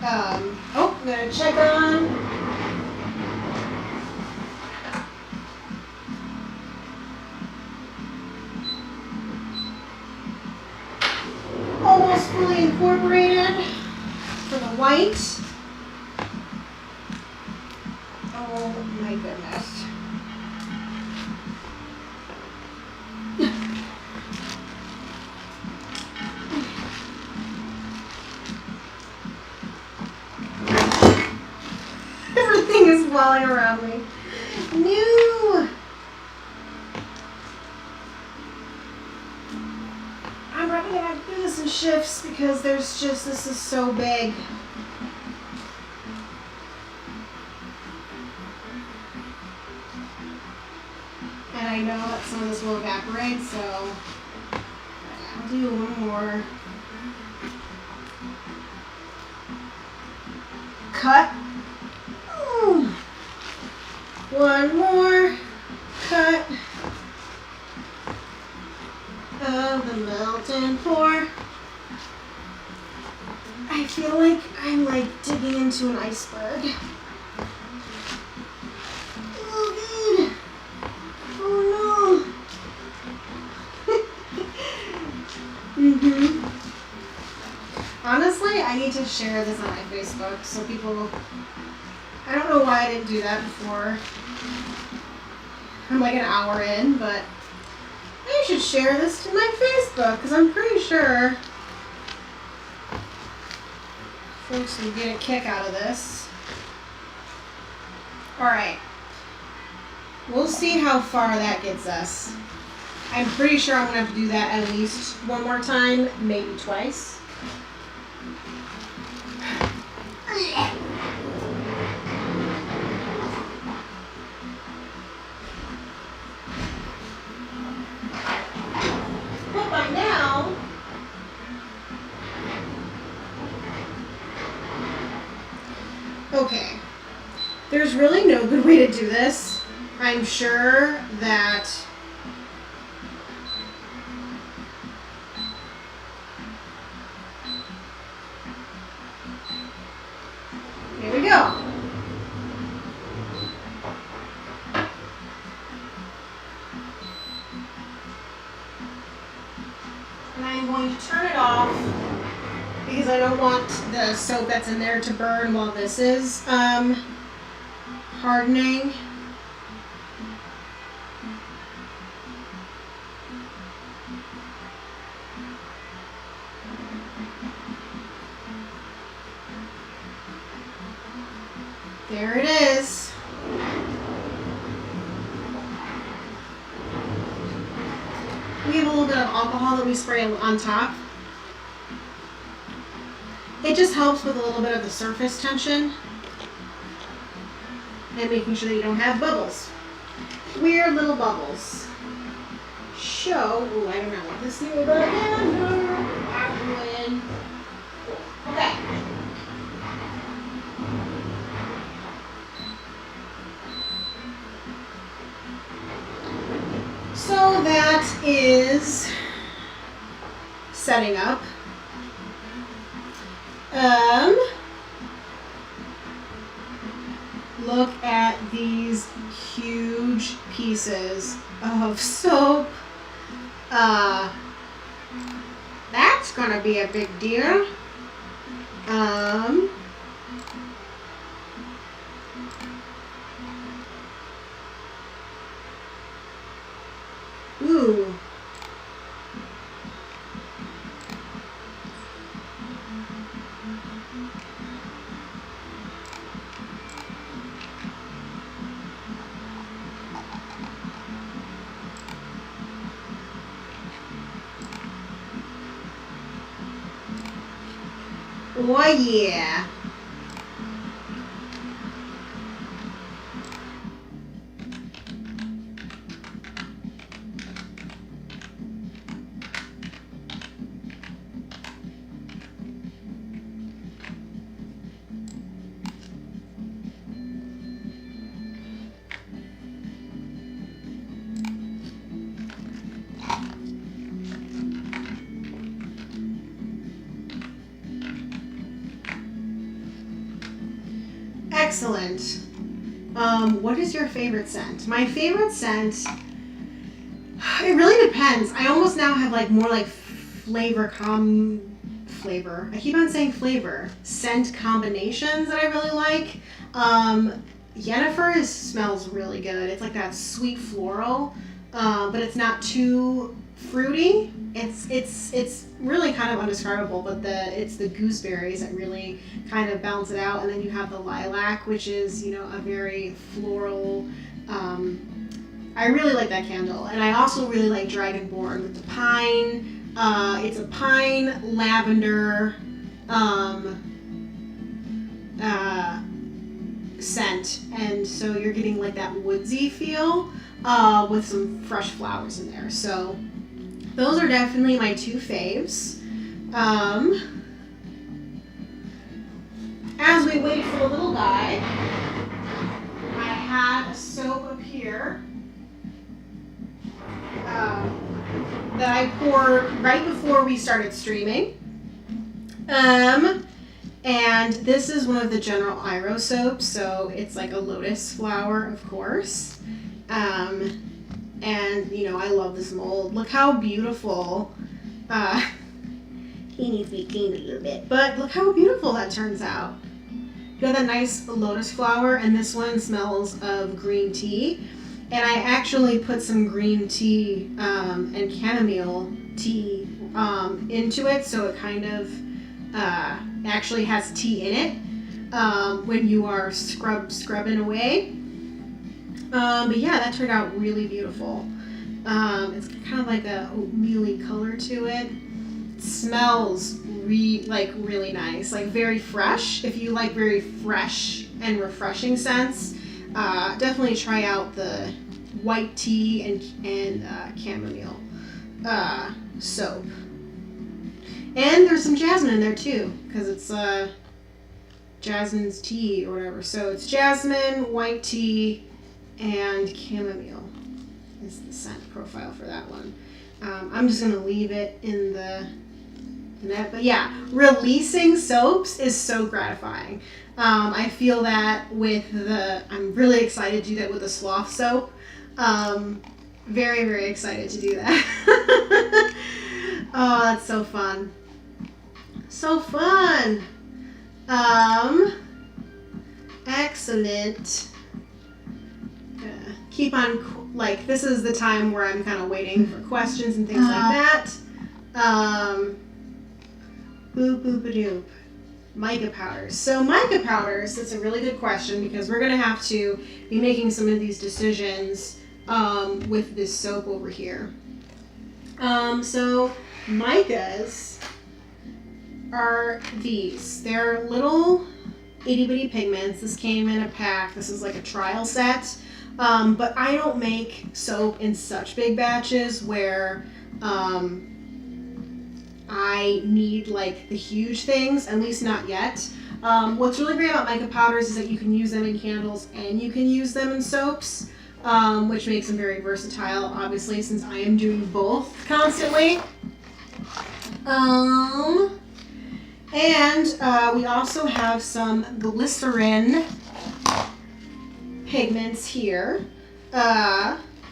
I'm gonna check on. Almost fully incorporated for the white. Oh my goodness. Everything is falling around me. No! I'm probably gonna have to do this in shifts because this is so big. And I know that some of this will evaporate, so I'll do one more. Cut. Ooh. One more cut of the melt and pour. I feel like I'm like digging into an iceberg. Oh, good. Oh no. Honestly, I need to share this on my Facebook so people. I don't know why I didn't do that before. I'm like an hour in, but I should share this to my Facebook because I'm pretty sure folks will get a kick out of this. Alright. We'll see how far that gets us. I'm pretty sure I'm going to have to do that at least one more time, maybe twice. But by now, okay, there's really no good way to do this. I'm sure that here we go. And I'm going to turn it off because I don't want the soap that's in there to burn while this is hardening. There it is. We have a little bit of alcohol that we spray on top. It just helps with a little bit of the surface tension and making sure that you don't have bubbles. Weird little bubbles. Show. Ooh, I don't know what this new about. Okay. So that is setting up. Look at these huge pieces of soap. That's gonna be a big deal. Ooh. Oh yeah. Excellent. What is your favorite scent? My favorite scent, it really depends. I almost now have like more like flavor. I keep on saying flavor. Scent combinations that I really like. Yennefer smells really good. It's like that sweet floral, but it's not too fruity. It's really kind of undescribable, but it's the gooseberries that really kind of balance it out. And then you have the lilac, which is, you know, a very floral. I really like that candle. And I also really like Dragonborn with the pine. It's a pine lavender scent, and so you're getting like that woodsy feel with some fresh flowers in there. So those are definitely my two faves. As we wait for the little guy, I had a soap up here that I poured right before we started streaming. And this is one of the General Iro soaps, so it's like a lotus flower, of course. And, you know, I love this mold. Look how beautiful. He needs to be cleaned a little bit, but look how beautiful that turns out. You got that nice lotus flower, and this one smells of green tea. And I actually put some green tea and chamomile tea into it, so it kind of actually has tea in it when you are scrubbing away. But yeah, that turned out really beautiful. It's kind of like a oatmeal-y color to it. It smells really nice, like very fresh. If you like very fresh and refreshing scents, definitely try out the white tea and chamomile soap. And there's some jasmine in there too, because it's jasmine's tea or whatever. So it's jasmine, white tea, and chamomile is the scent profile for that one. I'm just going to leave it in the net. But yeah, releasing soaps is so gratifying. I feel that with I'm really excited to do that with the Sloth soap. Very, very excited to do that. Oh, that's so fun. So fun. Excellent. Keep on, like, this is the time where I'm kind of waiting for questions and things like that. Boop. Mica powders. So Mica powders, that's a really good question because we're going to have to be making some of these decisions with this soap over here. So micas are these. They're little itty bitty pigments. This came in a pack. This is like a trial set. But I don't make soap in such big batches where I need like the huge things, at least not yet. What's really great about mica powders is that you can use them in candles and you can use them in soaps, which makes them very versatile, obviously, since I am doing both constantly. And we also have some glycerin pigments here.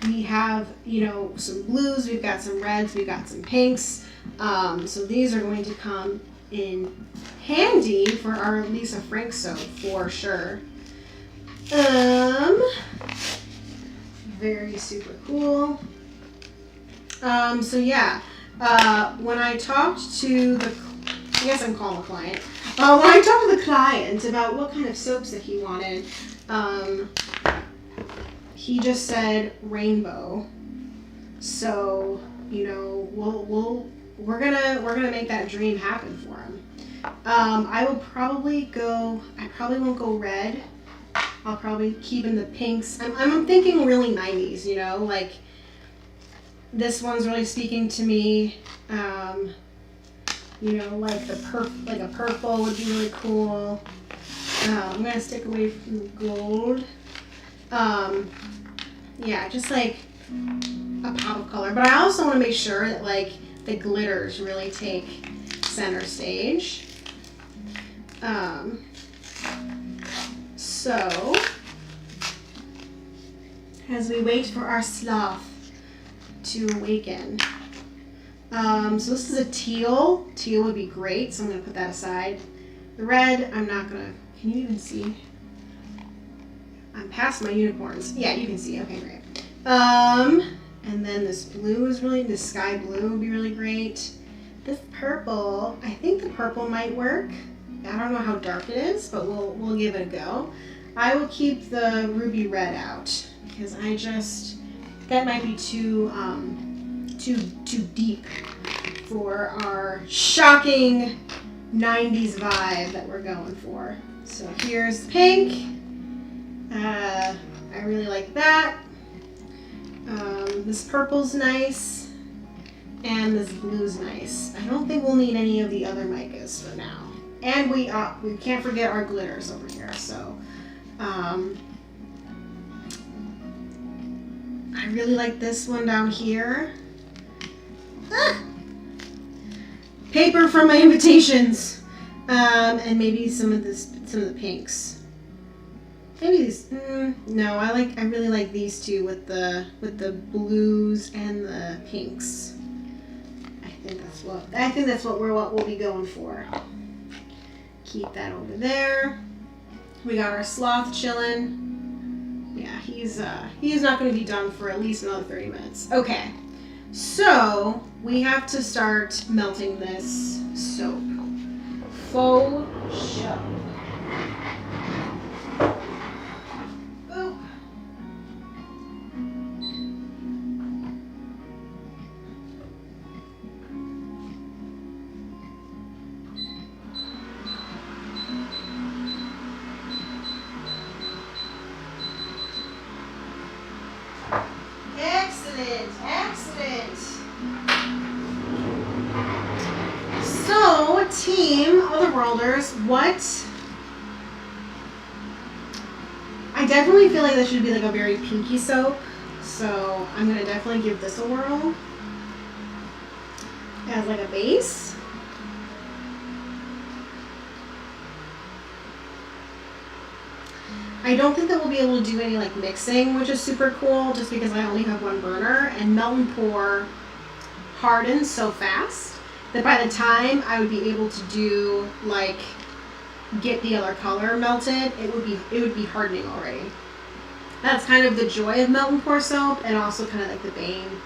We have, you know, some blues, we've got some reds, we've got some pinks. So these are going to come in handy for our Lisa Frank soap for sure. Very super cool. So yeah, when I talked to I guess I'm calling a client. When I talked to the client about what kind of soaps that he wanted, he just said rainbow. So, you know, we're gonna make that dream happen for him. I will probably go, I probably won't go red. I'll probably keep in the pinks. I'm thinking really 90s, you know, like this one's really speaking to me. You know, like like a purple would be really cool. I'm gonna stick away from the gold. Yeah, just like a pop of color. But I also want to make sure that like the glitters really take center stage. So as we wait for our sloth to awaken. So this is a teal. Teal would be great, so I'm going to put that aside. The red, I'm not going to, can you even see? I'm past my unicorns. Yeah, you can see. Okay, great. And then this blue is really, this sky blue would be really great. This purple, I think the purple might work. I don't know how dark it is, but we'll give it a go. I will keep the ruby red out because I just, that might be too deep for our shocking 90s vibe that we're going for. So here's pink. I really like that. This purple's nice. And this blue's nice. I don't think we'll need any of the other micas for now. And we can't forget our glitters over here. So I really like this one down here. Ah! Paper from my invitations. And maybe some of the pinks. Maybe these. No, I really like these two with the blues and the pinks. I think that's what we'll be going for. Keep that over there. We got our sloth chilling. Yeah, he's not going to be done for at least another 30 minutes. Okay, so we have to start melting this soap. Faux show. Excellent. So, team Otherworlders, I definitely feel like this should be like a very pinky soap. So, I'm going to definitely give this a whirl as like a base. I don't think that we'll be able to do any like mixing, which is super cool, just because I only have one burner, and melt and pour hardens so fast that by the time I would be able to do like get the other color melted, it would be hardening already. That's kind of the joy of melt and pour soap, and also kind of like the bane.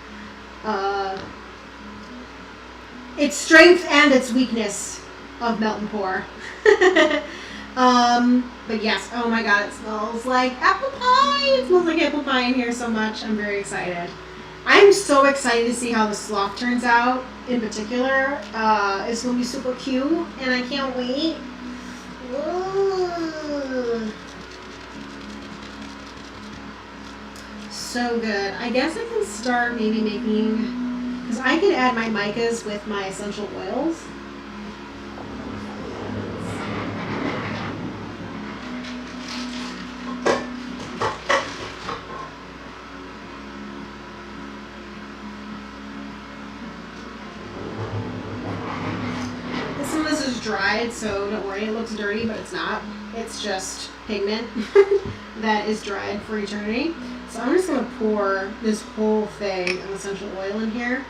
Its strength and its weakness of melt and pour. But yes, oh my god, it smells like apple pie. It smells like apple pie in here so much. I'm very excited. I'm so excited to see how the sloth turns out in particular. It's going to be super cute, and I can't wait. Ooh. So good. I guess I can start maybe making, because I can add my micas with my essential oils. Dried, so don't worry, it looks dirty, but it's not. It's just pigment that is dried for eternity. So I'm just going to pour this whole thing of essential oil in here.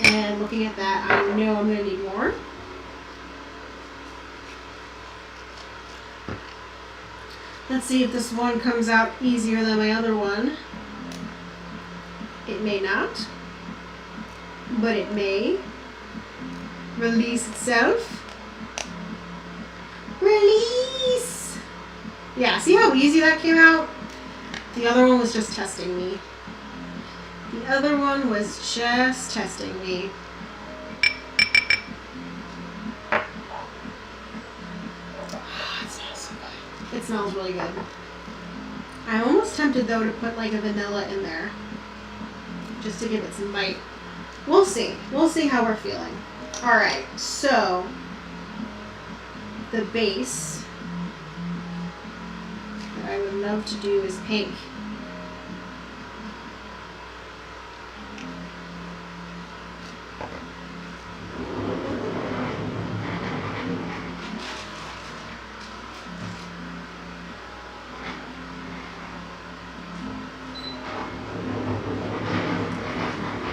And looking at that, I know I'm going to need more. Let's see if this one comes out easier than my other one. It may not, but it may. Release itself. Release! Yeah, see how easy that came out? The other one was just testing me. It smells really good. I'm almost tempted though to put like a vanilla in there, just to give it some bite. We'll see. We'll see how we're feeling. All right, so the base that I would love to do is pink.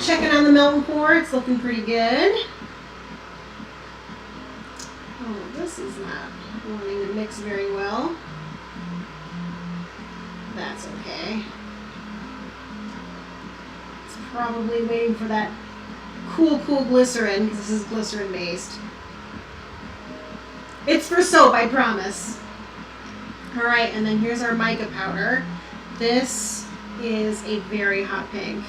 Checking on the melt and pour, it's looking pretty good. Oh, this is not wanting to mix very well. That's okay. It's probably waiting for that cool glycerin, because this is glycerin based. It's for soap, I promise. Alright, and then here's our mica powder. This is a very hot pink.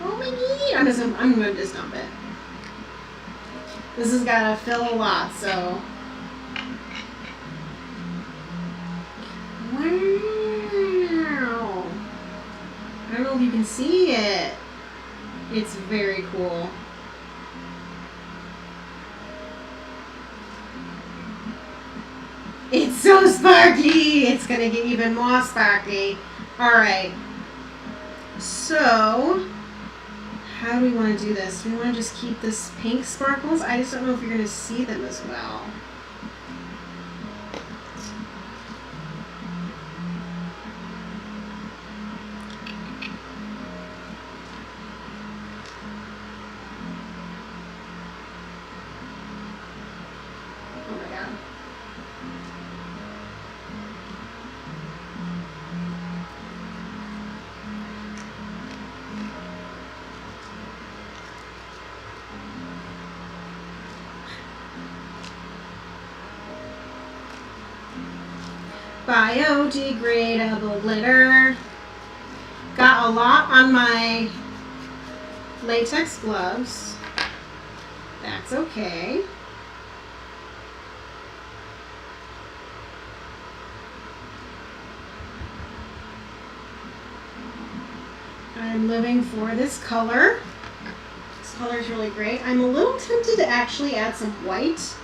Oh my god! I'm going to just dump it. This has got to fill a lot, so. Wow! I don't know if you can see it. It's very cool. It's so sparkly! It's going to get even more sparkly. Alright. So, how do we want to do this? Do we want to just keep this pink sparkles? I just don't know if you're going to see them as well. Oh my god. Biodegradable glitter. Got a lot on my latex gloves. That's okay. I'm living for this color. This color is really great. I'm a little tempted to actually add some white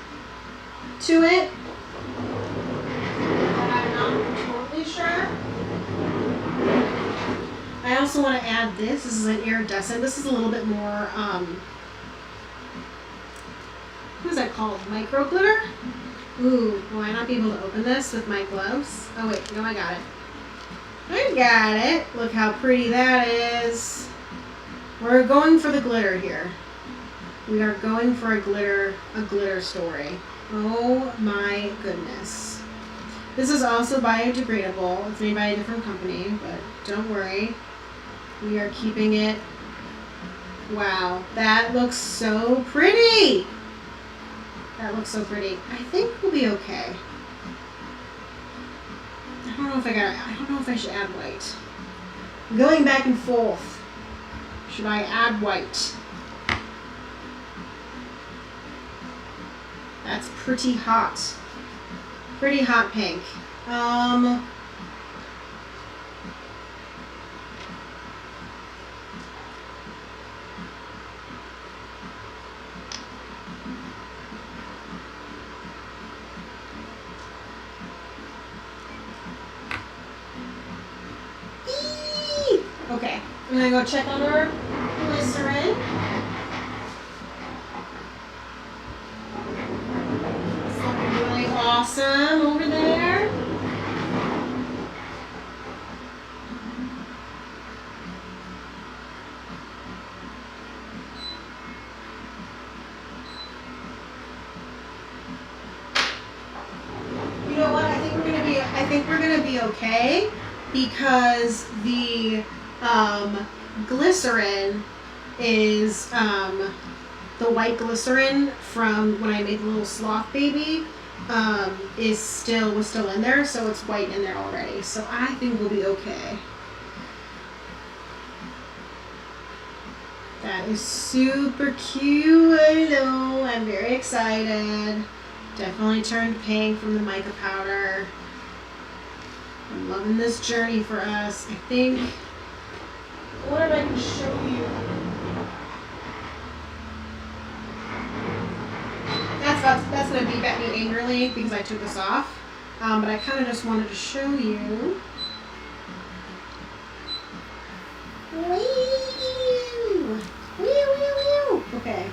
to it. Sure. I also want to add this. This is an iridescent. This is a little bit more, what is that called? Micro glitter? Ooh, will I not be able to open this with my gloves? Oh wait, no, I got it. I got it. Look how pretty that is. We're going for the glitter here. We are going for a glitter story. Oh my goodness. This is also biodegradable. It's made by a different company, but don't worry. We are keeping it. Wow, that looks so pretty. That looks so pretty. I think we'll be okay. I don't know if I should add white. I'm going back and forth. Should I add white? That's pretty hot. Pretty hot pink. Okay, I'm gonna go check on our glycerin. It's looking really awesome over there. You know what? I think we're gonna be okay because the glycerin is the white glycerin from when I made the little sloth baby was still in there, so it's white in there already. So I think we'll be okay. That is super cute. I know. I'm very excited. Definitely turned pink from the mica powder. I'm loving this journey for us. I think, what if I can show you? That's going to beep at me angrily because I took this off. But I kind of just wanted to show you. Wee! Okay.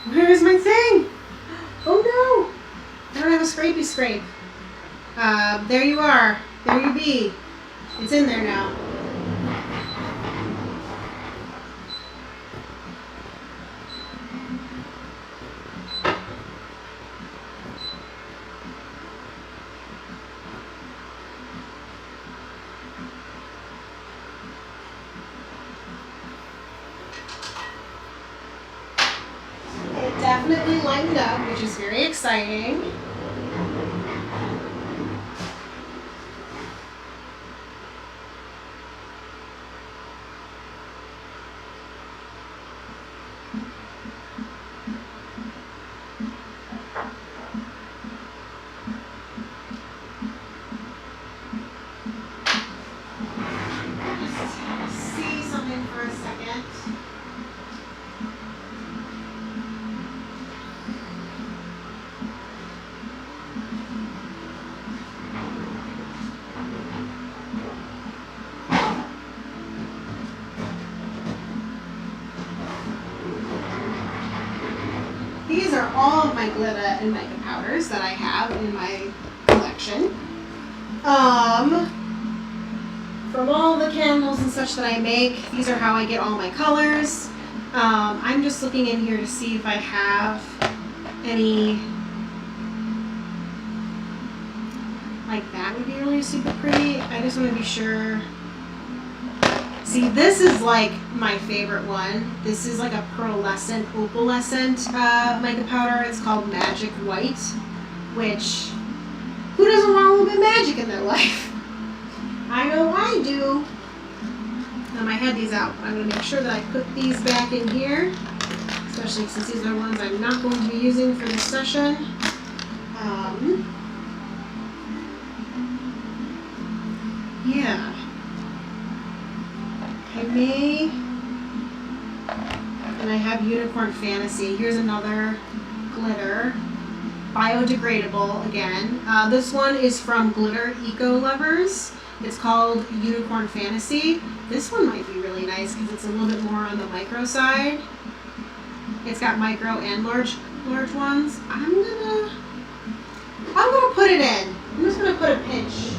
Where is my thing? Oh no! I don't have a scrapey scrape. There you are. There you be. It's in there now. Definitely lightened up, which is very exciting. Just see something for a second. These are all of my glitter and mica powders that I have in my collection. From all the candles and such that I make, these are how I get all my colors. I'm just looking in here to see if I have any, like that would be really super pretty. I just want to be sure. See, this is like my favorite one. This is like a pearlescent, opalescent mica powder. It's called Magic White, which, who doesn't want a little bit of magic in their life? I know I do. I had these out, but I'm going to make sure that I put these back in here, especially since these are ones I'm not going to be using for this session. Yeah. I may, and I have Unicorn Fantasy. Here's another glitter, biodegradable again. This one is from Glitter Eco Lovers. It's called Unicorn Fantasy. This one might be really nice because it's a little bit more on the micro side. It's got micro and large ones. I'm gonna put it in. I'm just gonna put a pinch.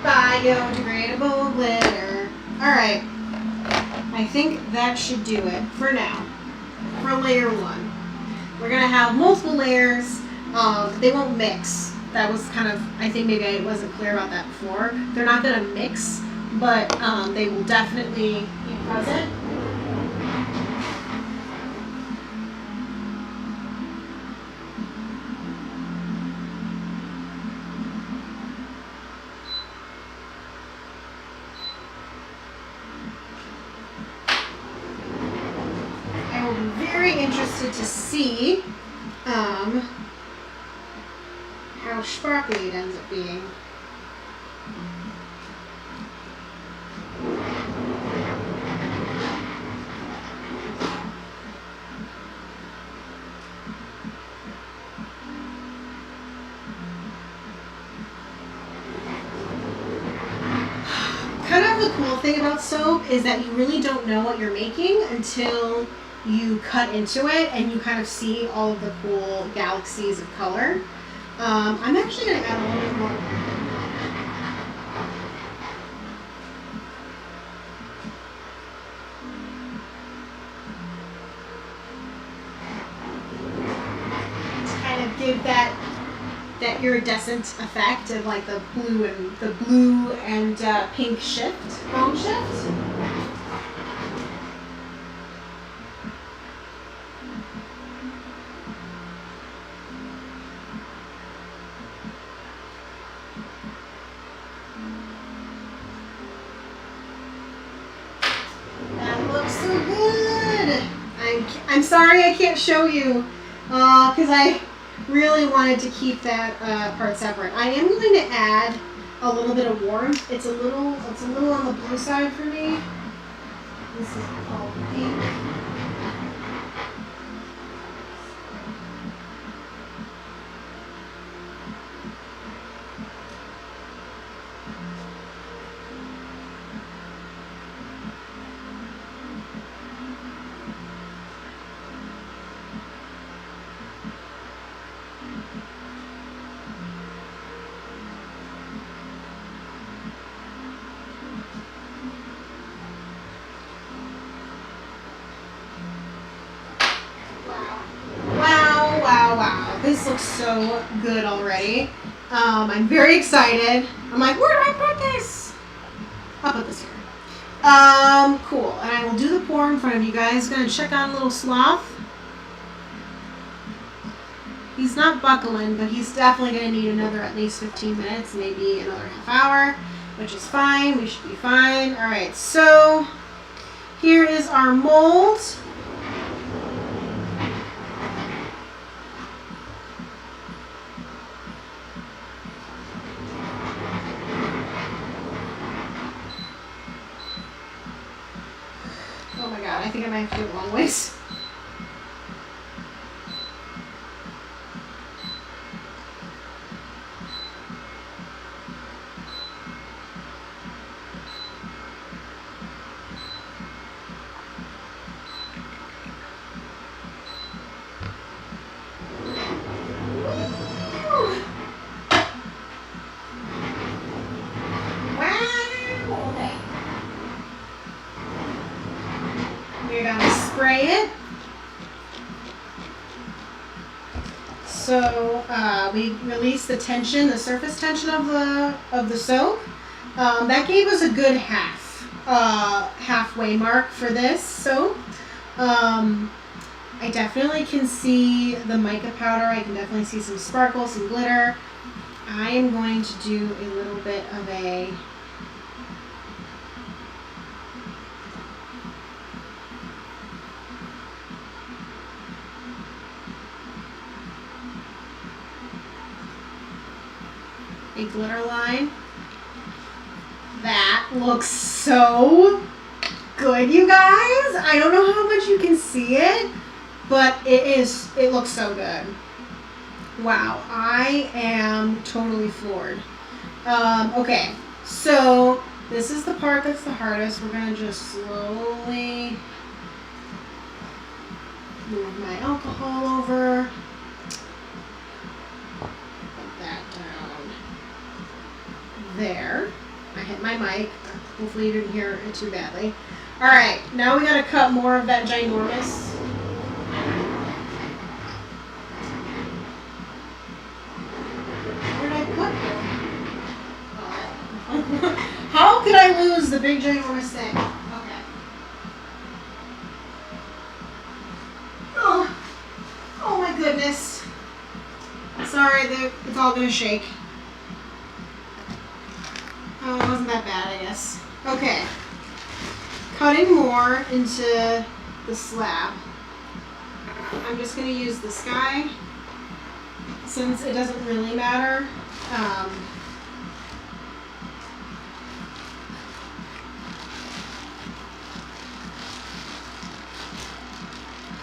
Biodegradable glitter. Alright. I think that should do it for now. For layer 1. We're going to have multiple layers. They won't mix. That was kind of, I think maybe I wasn't clear about that before. They're not going to mix, but they will definitely be present. Interested to see how sparkly it ends up being. Kind of the cool thing about soap is that you really don't know what you're making until you cut into it and you kind of see all of the cool galaxies of color. I'm actually going to add a little bit more. To kind of give that iridescent effect of like the blue and pink tone shift. sorry I can't show you because I really wanted to keep that part separate. I am going to add a little bit of warmth. It's a little on the blue side for me. This is called pink. This looks so good already. I'm very excited. I'm like, where do I put this? I'll put this here. Cool. And I will do the pour in front of you guys. Gonna check on little Sloth. He's not buckling, but he's definitely gonna need another at least 15 minutes, maybe another half hour, which is fine. We should be fine. All right, so here is our mold. Oh my god, I think I might have to do it long ways. We're going to spray it. So we release the tension, the surface tension of the soap. That gave us a good halfway mark for this soap. I definitely can see the mica powder. I can definitely see some sparkle, some glitter. I am going to do a little bit of a glitter line. That looks so good, you guys. I don't know how much you can see it, but it looks so good. Wow, I am totally floored. Okay, so this is the part that's the hardest. We're gonna just slowly move my alcohol over. There. I hit my mic. Hopefully you didn't hear it too badly. Alright, now we gotta cut more of that ginormous. Where did I put it? How could I lose the big ginormous thing? Okay. Oh my goodness. Sorry, it's all gonna shake. Oh, it wasn't that bad, I guess. Okay. Cutting more into the slab. I'm just going to use the sky since it doesn't really matter.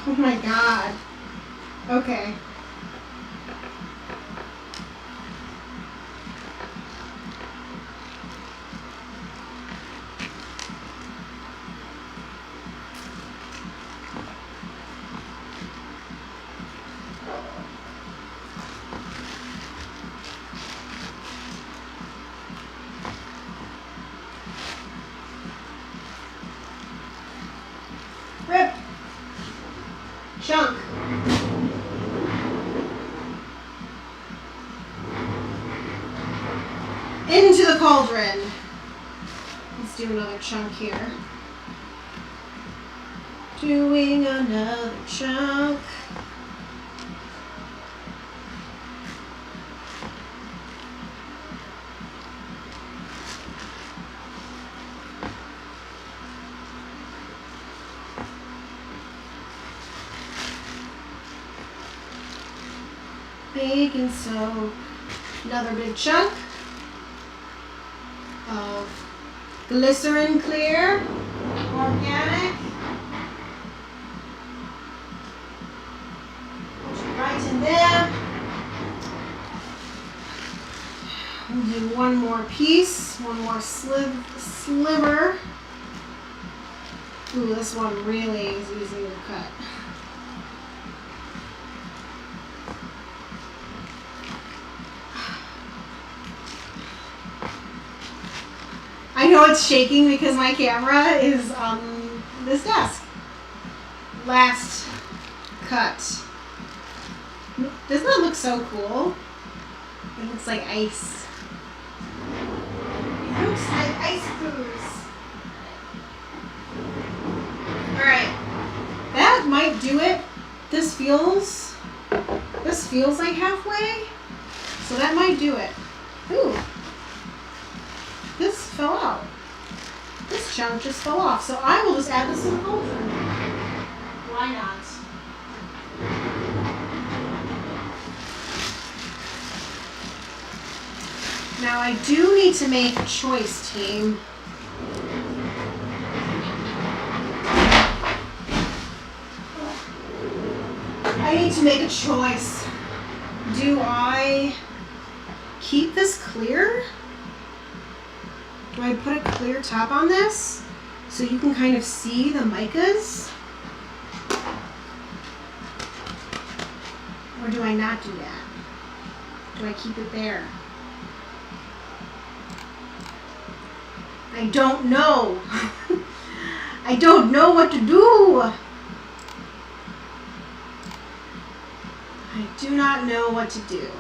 Oh my god. Okay. Rip. Chunk. Into the cauldron. Let's do another chunk here. Doing another chunk. Soapmaking soap. Another big chunk of Glycerin Clear, organic. Put it right in there. We'll do one more piece, one more sliver. Ooh, this one really is easy to cut. I know it's shaking because my camera is on this desk. Last cut. Doesn't that look so cool? It looks like ice. It looks like ice cubes. Alright. That might do it. This feels like halfway. So that might do it. Ooh. This fell out. This chunk just fell off. So I will just add this to the cauldron. Why not? Now I do need to make a choice, team. I need to make a choice. Do I keep this clear? Do I put a clear top on this so you can kind of see the micas? Or do I not do that? Do I keep it there? I don't know. I don't know what to do. I do not know what to do.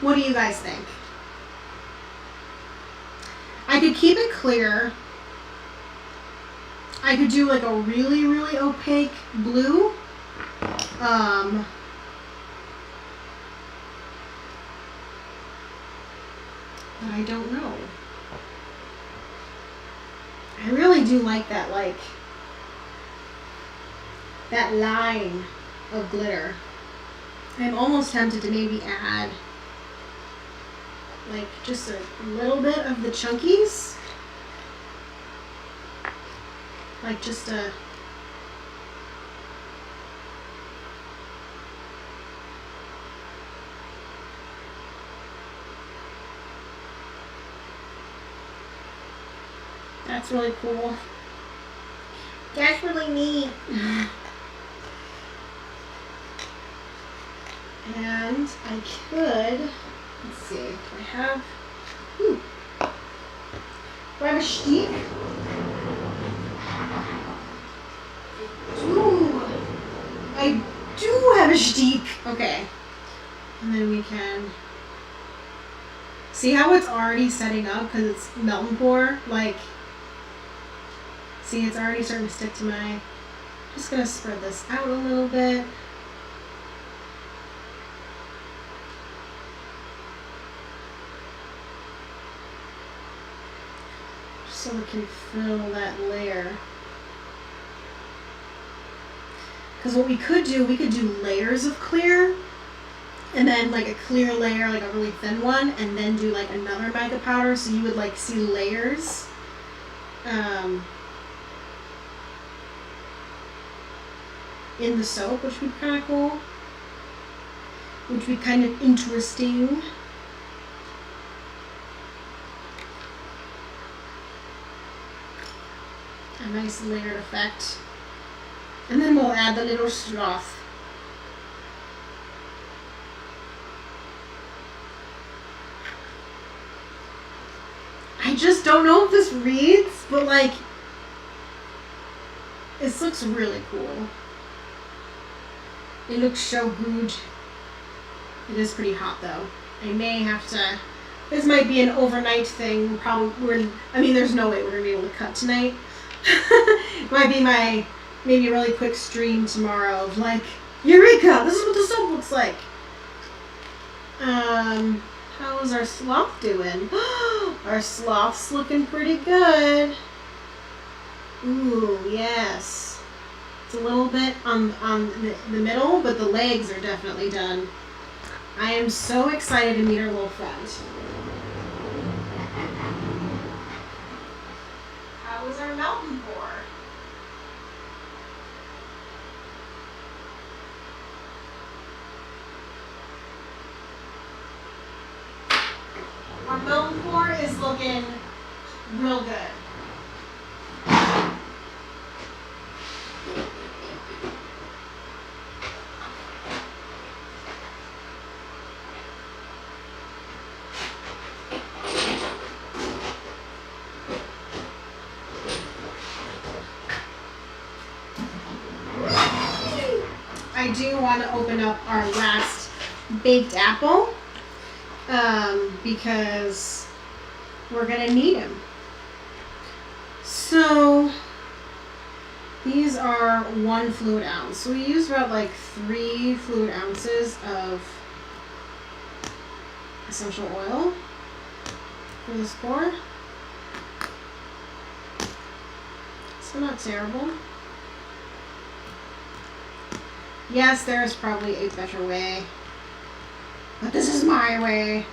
What do you guys think? I could keep it clear. I could do like a really, really opaque blue. But I don't know. I really do like that, that line of glitter. I'm almost tempted to maybe add like just a little bit of the chunkies. Like just a that's really cool. That's really neat. And I could, let's see, do I have, do I have a stick? I do have a stick. Okay. And then we can see how it's already setting up because it's melt and pour. Like, see, it's already starting to stick to my, just gonna spread this out a little bit. So we can fill that layer. Because what we could do layers of clear, and then like a clear layer, like a really thin one, and then do like another mica powder, so you would like see layers. In the soap, which would be kind of cool. Which would be kind of interesting. A nice layered effect. And then we'll add the little sloth. I just don't know if this reads, but like, this looks really cool. It looks so good. It is pretty hot though. I may have to, this might be an overnight thing. Probably, I mean, there's no way we're gonna be able to cut tonight. It might be my maybe a really quick stream tomorrow of like, Eureka! This is what the soap looks like. How is our sloth doing? Our sloth's looking pretty good. Ooh, yes. It's a little bit on the middle, but the legs are definitely done. I am so excited to meet our little friend. How was our mountain pour? Our mountain pour is looking real good. I do want to open up our last baked apple because we're going to need them. So these are 1 fluid ounce. So we use about like 3 fluid ounces of essential oil for this pour. So not terrible. Yes, there's probably a better way, but this is my way.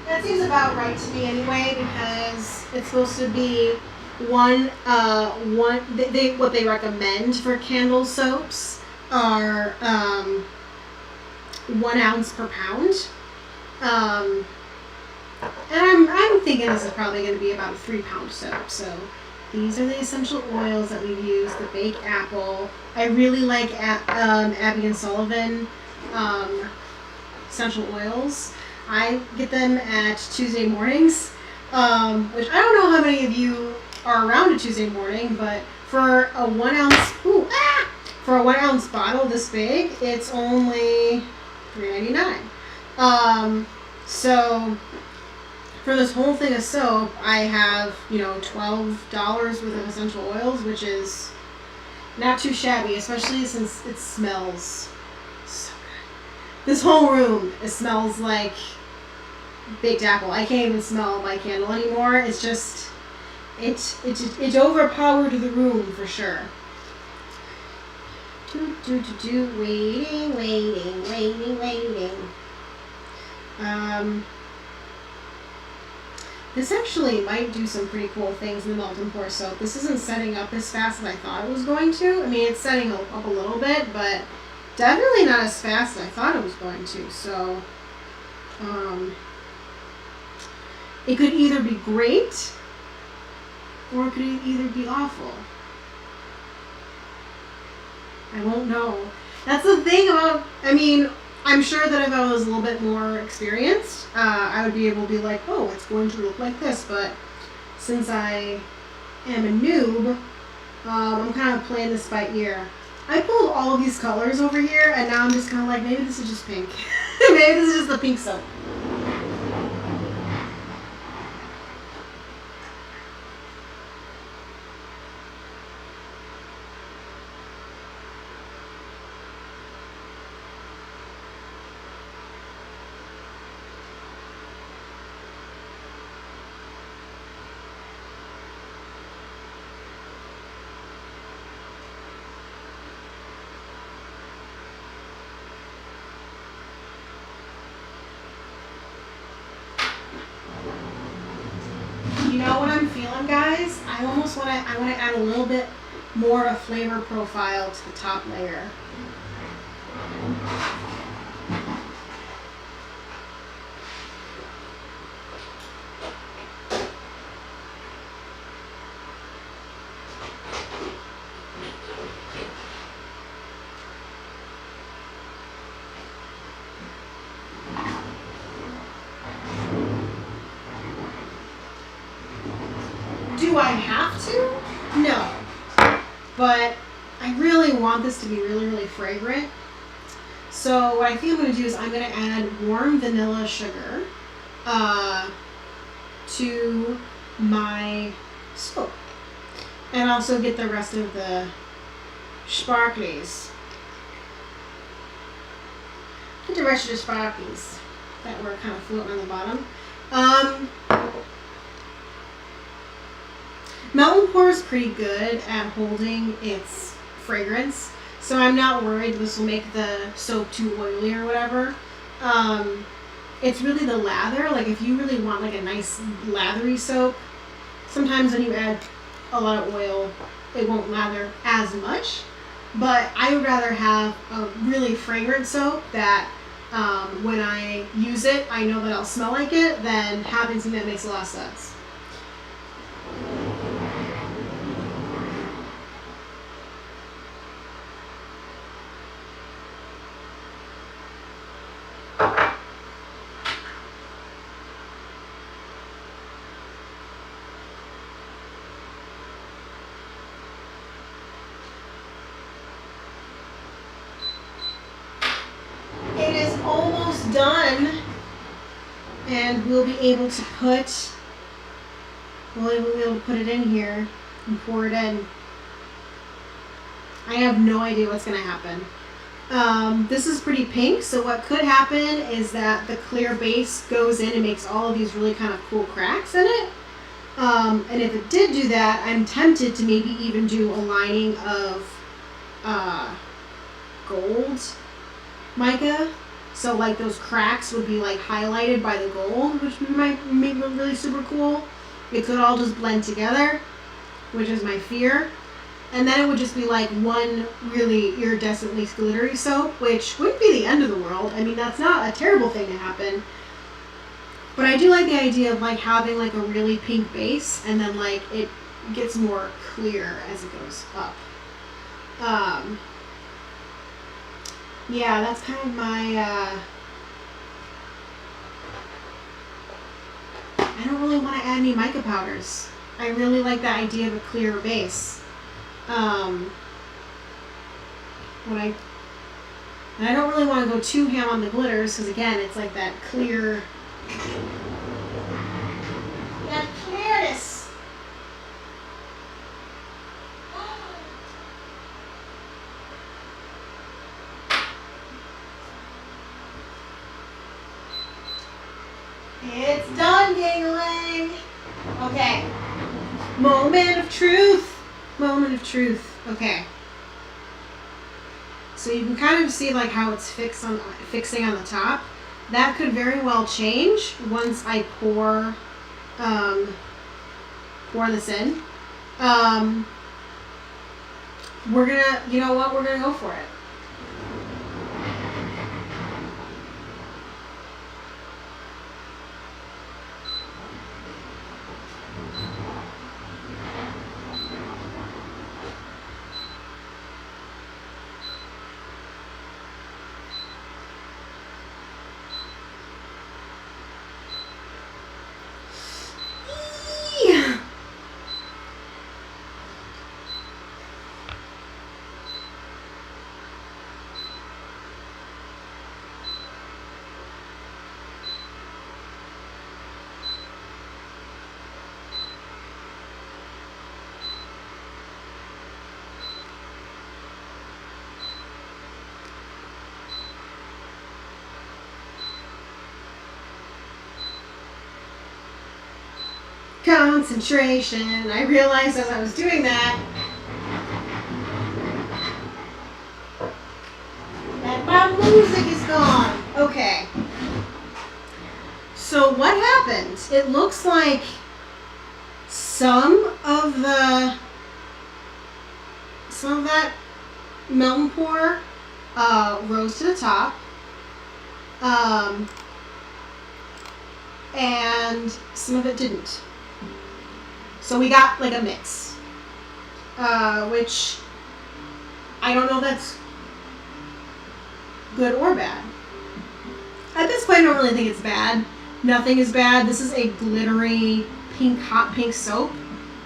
That seems about right to me anyway, because it's supposed to be what they recommend for candle soaps are 1 ounce per pound. And I'm thinking this is probably going to be about a 3-pound soap. So these are the essential oils that we use. The baked apple. I really like Abby and Sullivan essential oils. I get them at Tuesday mornings, which I don't know how many of you are around a Tuesday morning, but for a 1 ounce, for a 1 ounce bottle this big, it's only $3.99. So for this whole thing of soap, I have, $12 worth of essential oils, which is not too shabby, especially since it smells so good. This whole room, it smells like baked apple. I can't even smell my candle anymore. It's just, it's overpowered the room for sure. Waiting. This actually might do some pretty cool things in the melt and pour soap. This isn't setting up as fast as I thought it was going to. I mean, it's setting up a little bit, but definitely not as fast as I thought it was going to. So, it could either be great or it could either be awful. I won't know. That's the thing about, I'm sure that if I was a little bit more experienced, I would be able to be like, oh, it's going to look like this. But since I am a noob, I'm kind of playing this by ear. I pulled all of these colors over here, and now I'm just kind of like, maybe this is just pink. Maybe this is just the pink soap. You know what I'm feeling, guys? I want to add a little bit more of a flavor profile to the top layer. Do I have to? No. But I really want this to be really, really fragrant. So what I think I'm going to do is I'm going to add warm vanilla sugar to my soap. And also get the rest of the sparklies. Get the rest of the sparklies that were kind of floating on the bottom. Mountain Pour is pretty good at holding its fragrance, so I'm not worried this will make the soap too oily or whatever. It's really the lather. Like if you really want like a nice lathery soap, sometimes when you add a lot of oil, it won't lather as much. But I would rather have a really fragrant soap that when I use it, I know that I'll smell like it, than having something that makes a lot of sense. It is almost done, and we'll be able to put it in here and pour it in. I have no idea what's going to happen. This is pretty pink, so what could happen is that the clear base goes in and makes all of these really kind of cool cracks in it. And if it did do that, I'm tempted to maybe even do a lining of gold mica. So like those cracks would be like highlighted by the gold, which might make it really super cool. It could all just blend together, which is my fear. And then it would just be like one really iridescently glittery soap, which wouldn't be the end of the world. I mean, that's not a terrible thing to happen. But I do like the idea of like having like a really pink base, and then like it gets more clear as it goes up. Yeah, that's kind of my, I don't really want to add any mica powders. I really like the idea of a clear base. And I don't really want to go too ham on the glitters, because again, it's like that clear, that clearness. It's done, Gangling. Okay. Moment of truth. Moment of truth. Okay. So you can kind of see like how it's fixing on the top. That could very well change once I pour this in. We're gonna, you know what? We're gonna go for it. Concentration. I realized as I was doing that my music is gone. Okay. So what happened? It looks like some of that Mountain Pour rose to the top. And some of it didn't. So we got like a mix, which I don't know if that's good or bad. At this point, I don't really think it's bad. Nothing is bad. This is a glittery pink, hot pink soap.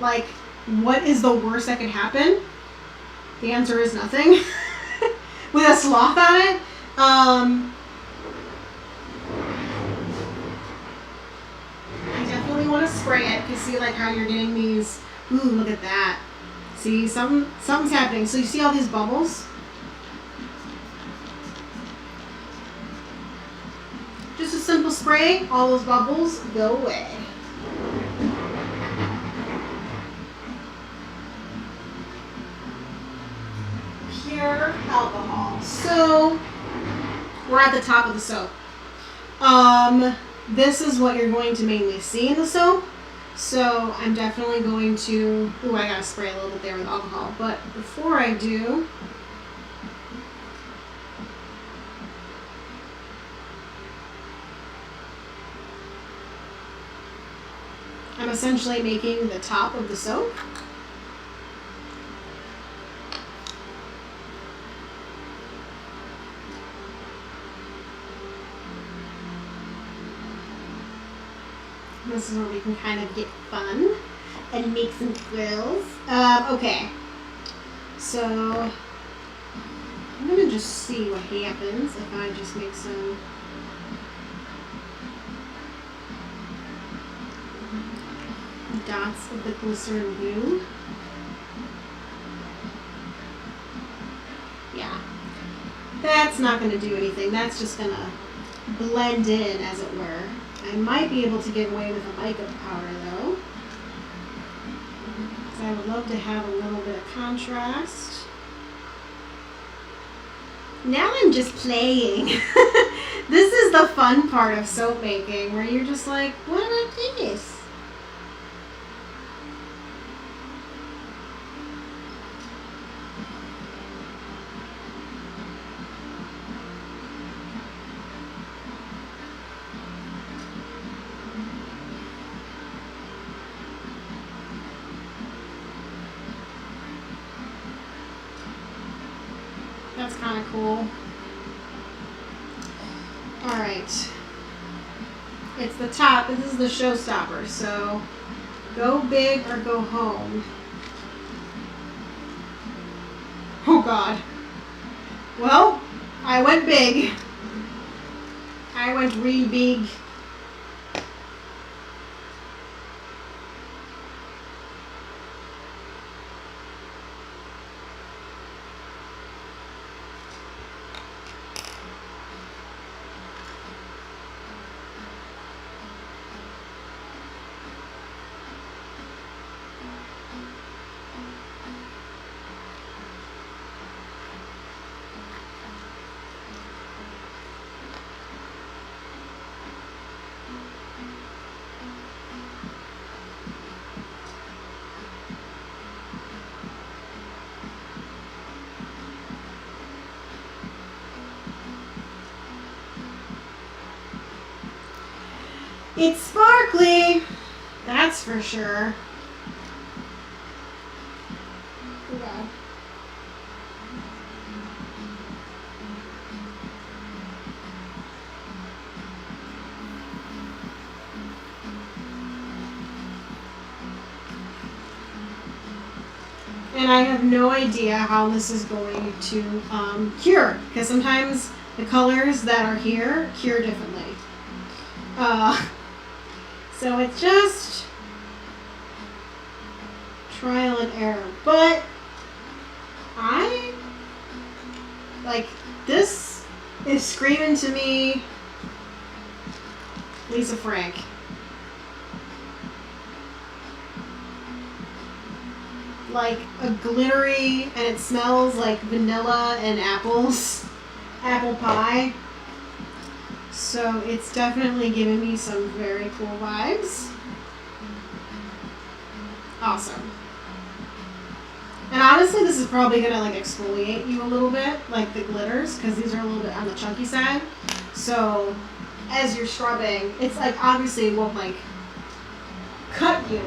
Like, what is the worst that could happen? The answer is nothing. With a sloth on it. I definitely want to spray it because see like how you're getting these. Ooh, look at that. See, something's happening. So you see all these bubbles? Just a simple spray, all those bubbles go away. Pure alcohol. So we're at the top of the soap. This is what you're going to mainly see in the soap. So I'm definitely going to, ooh, I gotta spray a little bit there with alcohol. But before I do, I'm essentially making the top of the soap. This is where we can kind of get fun and make some quills. Okay, so I'm gonna just see what happens if I just make some dots of the glycerin blue. Yeah, that's not gonna do anything. That's just gonna blend in, as it were. I might be able to get away with a Mica Powder though, because I would love to have a little bit of contrast. Now I'm just playing. This is the fun part of soap making, where you're just like, what about this? That's kind of cool. Alright. It's the top. This is the showstopper. So go big or go home. Oh God. Well, I went big. I went real big. It's sparkly, that's for sure. Okay. And I have no idea how this is going to cure, because sometimes the colors that are here cure differently. So it's just trial and error. But this is screaming to me Lisa Frank. Like a glittery, and it smells like vanilla and apples. Apple pie. So it's definitely giving me some very cool vibes. Awesome. And honestly, this is probably gonna like exfoliate you a little bit, like the glitters, because these are a little bit on the chunky side. So as you're scrubbing, it's like obviously it won't like cut you.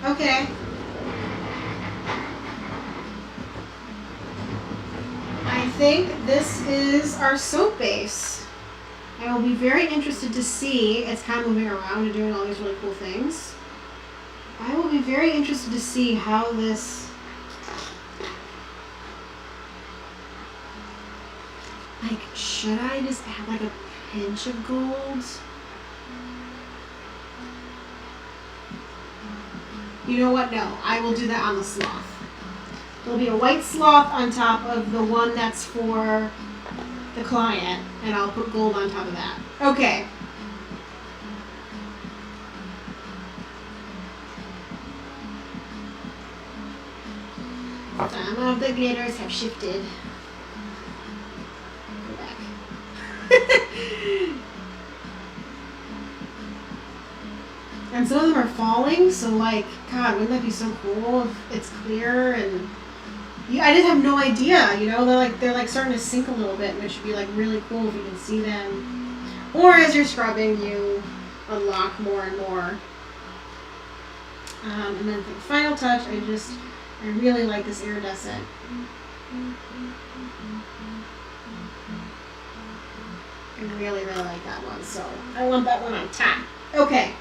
Okay. I think this is our soap base. I will be very interested to see, it's kind of moving around and doing all these really cool things. I will be very interested to see how this, like, should I just add like a pinch of gold? You know what? No, I will do that on the sloth. There'll be a white sloth on top of the one that's for the client, and I'll put gold on top of that. Okay. Some of the glitters have shifted. Go back. And some of them are falling, so like, God, wouldn't that be so cool if it's clear and I just have no idea, you know, they're like starting to sink a little bit, which would be like really cool if you can see them. Or as you're scrubbing, you unlock more and more. And then for the final touch, I really like this iridescent. I really, really like that one, so I want that one on top. Okay.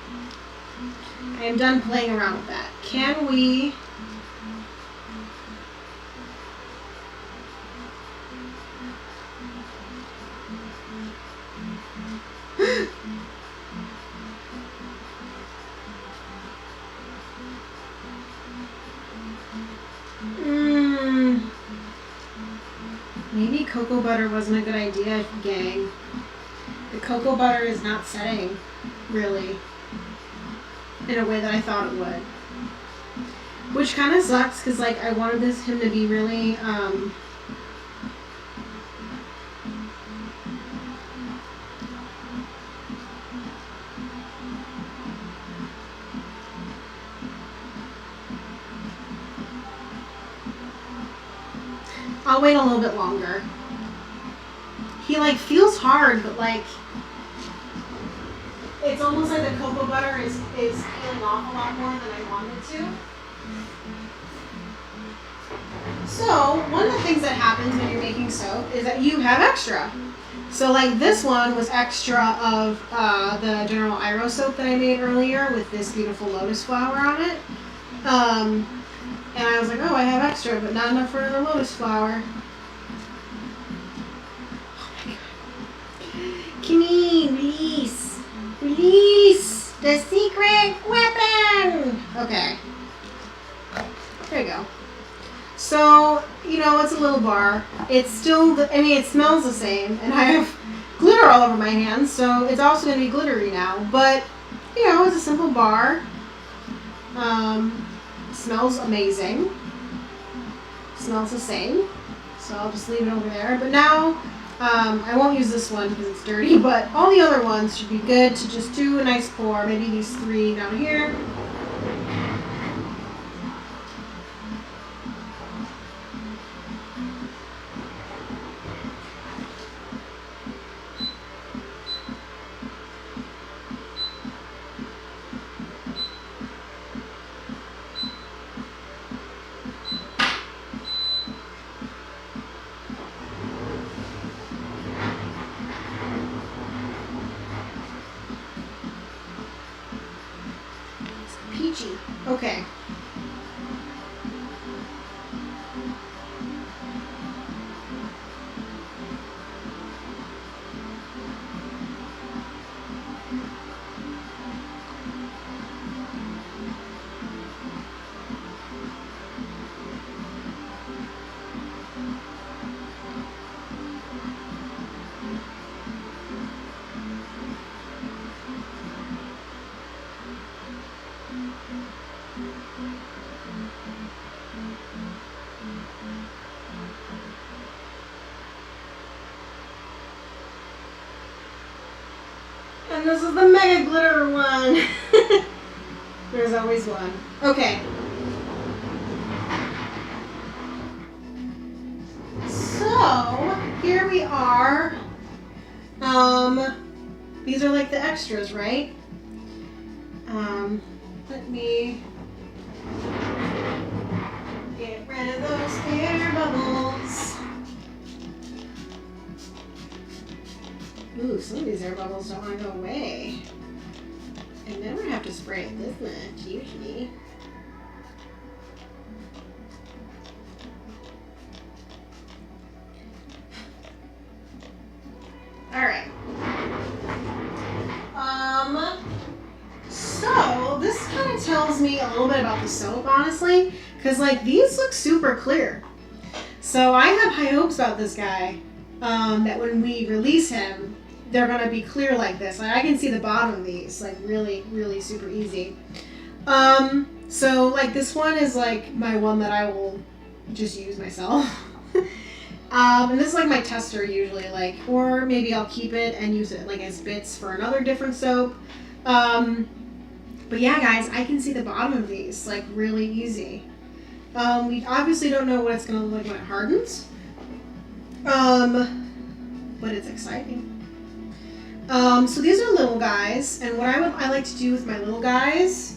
I am done playing around with that. Can we... Maybe cocoa butter wasn't a good idea, gang. The cocoa butter is not setting, really, in a way that I thought it would. Which kind of sucks, because like I wanted him to be really, I'll wait a little bit longer. He like feels hard, but like it's almost like the cocoa butter is peeling off a lot more than I wanted to. So one of the things that happens when you're making soap is that you have extra. So like this one was extra of the General Iro soap that I made earlier with this beautiful lotus flower on it. And I was like, oh, I have extra, but not enough for another lotus flower. Oh my god. Kimmy, release. Release the secret weapon. Okay. There you go. So, you know, it's a little bar. It's still, it smells the same, and I have glitter all over my hands, so it's also going to be glittery now. But, you know, it's a simple bar. Smells amazing. Smells the same. So I'll just leave it over there. But now, I won't use this one because it's dirty, but all the other ones should be good to just do a nice pour. Maybe these 3 down here. Okay. And this is the mega glitter one. There's always one. Okay. So, here we are. These are like the extras, right? Let me And those air bubbles. Ooh, some of these air bubbles don't want to go away. I never have to spray it this much, usually. Alright. So this kind of tells me a little bit about the soap, honestly, because like these look super clear. So I have high hopes about this guy, that when we release him, they're gonna be clear like this. Like I can see the bottom of these, like really, really super easy. So like this one is like my one that I will just use myself. And this is like my tester usually, like, or maybe I'll keep it and use it like as bits for another different soap. But yeah, guys, I can see the bottom of these like really easy. We obviously don't know what it's gonna look like when it hardens. But it's exciting. So these are little guys, and what I like to do with my little guys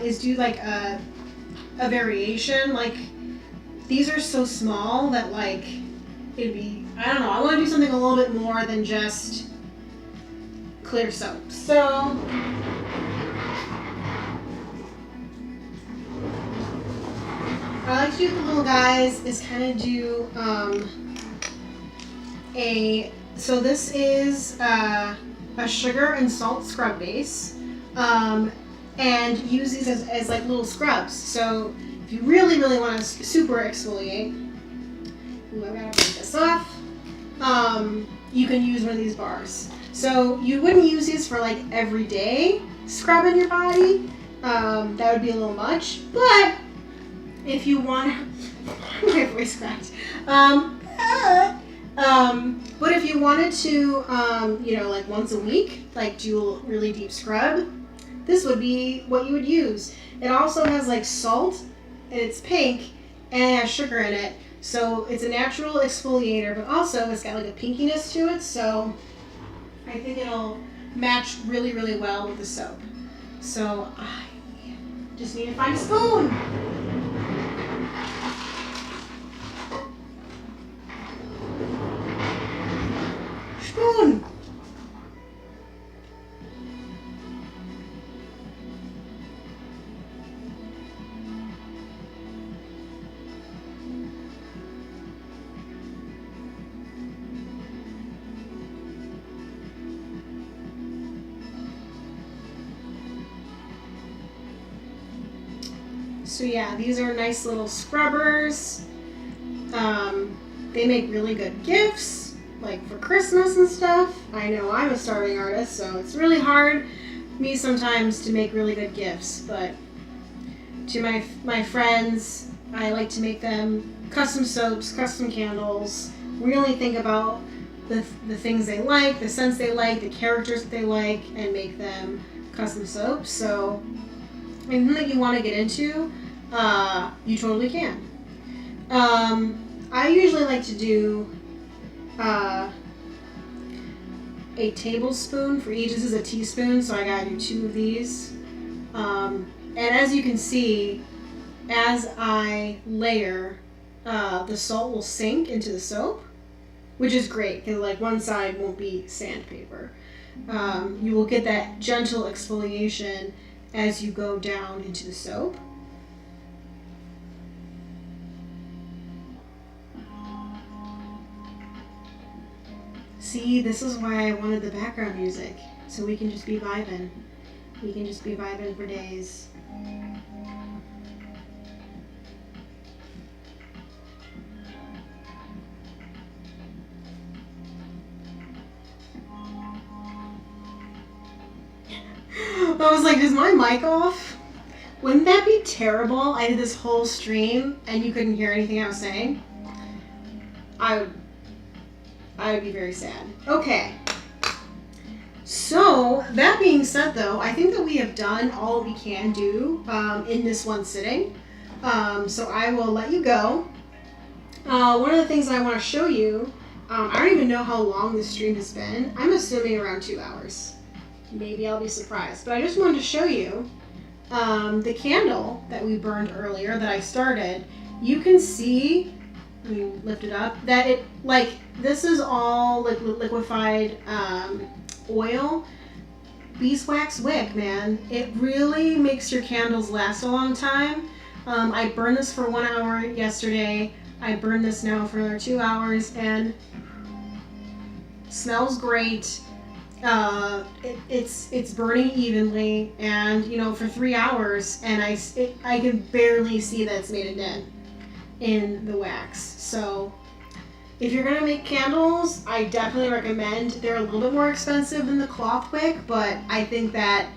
is do like a variation. Like these are so small that like it'd be, I don't know, I want to do something a little bit more than just clear soap. So what I like to do with the little guys is kind of do so this is a sugar and salt scrub base, and use these as like little scrubs. So if you really, really want to super exfoliate, ooh, I've got to break this off, you can use one of these bars. So you wouldn't use these for like everyday scrubbing your body. That would be a little much, but if you want, my voice cracked. But if you wanted to, you know, like once a week, like do a really deep scrub, this would be what you would use. It also has like salt, and it's pink, and it has sugar in it. So it's a natural exfoliator, but also it's got like a pinkiness to it. So I think it'll match really, really well with the soap. So I just need to find a spoon. Spoon. So yeah, these are nice little scrubbers. They make really good gifts, like for Christmas and stuff. I know I'm a starving artist, so it's really hard for me sometimes to make really good gifts, but to my friends, I like to make them custom soaps, custom candles, really think about the things they like, the scents they like, the characters that they like, and make them custom soaps. So anything that you want to get into, you totally can. I usually like to do a tablespoon for each. This is a teaspoon, so I gotta do 2 of these. And as you can see, as I layer, the salt will sink into the soap, which is great because like one side won't be sandpaper. You will get that gentle exfoliation as you go down into the soap. See, this is why I wanted the background music, so we can just be vibing. We can just be vibing for days. I was like, is my mic off? Wouldn't that be terrible? I did this whole stream and you couldn't hear anything I was saying. I would be very sad. Okay. So, that being said though, I think that we have done all we can do in this one sitting. So I will let you go. One of the things I want to show you, I don't even know how long this stream has been. I'm assuming around 2 hours. Maybe I'll be surprised. But I just wanted to show you the candle that we burned earlier that I started. you can see, let me lift it up, that it, like, this is all liquefied oil. Beeswax wick, man. It really makes your candles last a long time. I burned this for 1 hour yesterday. I burned this now for another 2 hours, and smells great. It's burning evenly, and you know, for 3 hours, and I can barely see that it's made a dent in the wax. So if you're gonna make candles, I definitely recommend. They're a little bit more expensive than the cloth wick, but I think that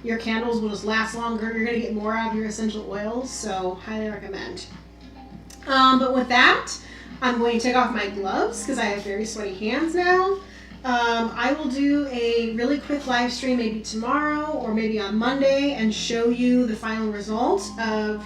your candles will just last longer. You're gonna get more out of your essential oils, so highly recommend. But with that, I'm going to take off my gloves because I have very sweaty hands now. I will do a really quick live stream maybe tomorrow or maybe on Monday and show you the final result of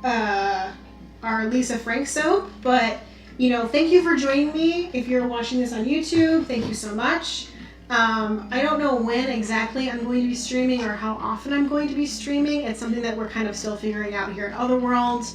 our Lisa Frank soap. But you know, thank you for joining me. If you're watching this on YouTube, thank you so much. I don't know when exactly I'm going to be streaming or how often I'm going to be streaming. It's something that we're kind of still figuring out here at Otherworld.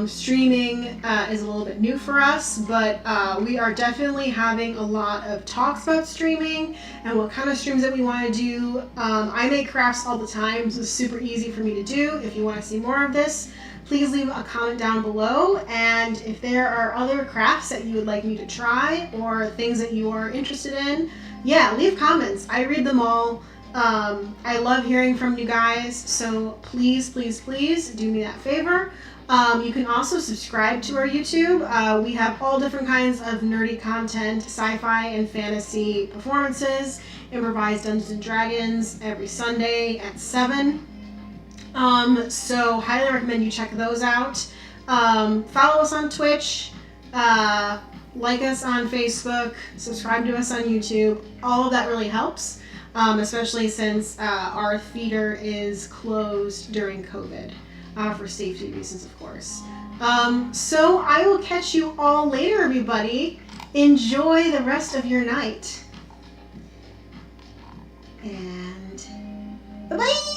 Streaming is a little bit new for us, but we are definitely having a lot of talks about streaming and what kind of streams that we want to do. I make crafts all the time, so it's super easy for me to do. If you want to see more of this, please leave a comment down below, and if there are other crafts that you would like me to try or things that you are interested in, yeah, leave comments. I read them all. I love hearing from you guys, so please, please, please do me that favor. You can also subscribe to our YouTube. We have all different kinds of nerdy content, sci-fi and fantasy performances, improvised Dungeons and Dragons every Sunday at 7. So highly recommend you check those out. Follow us on Twitch, like us on Facebook, subscribe to us on YouTube. All of that really helps, especially since our theater is closed during COVID, for safety reasons, of course. So I will catch you all later, everybody. Enjoy the rest of your night. And bye-bye!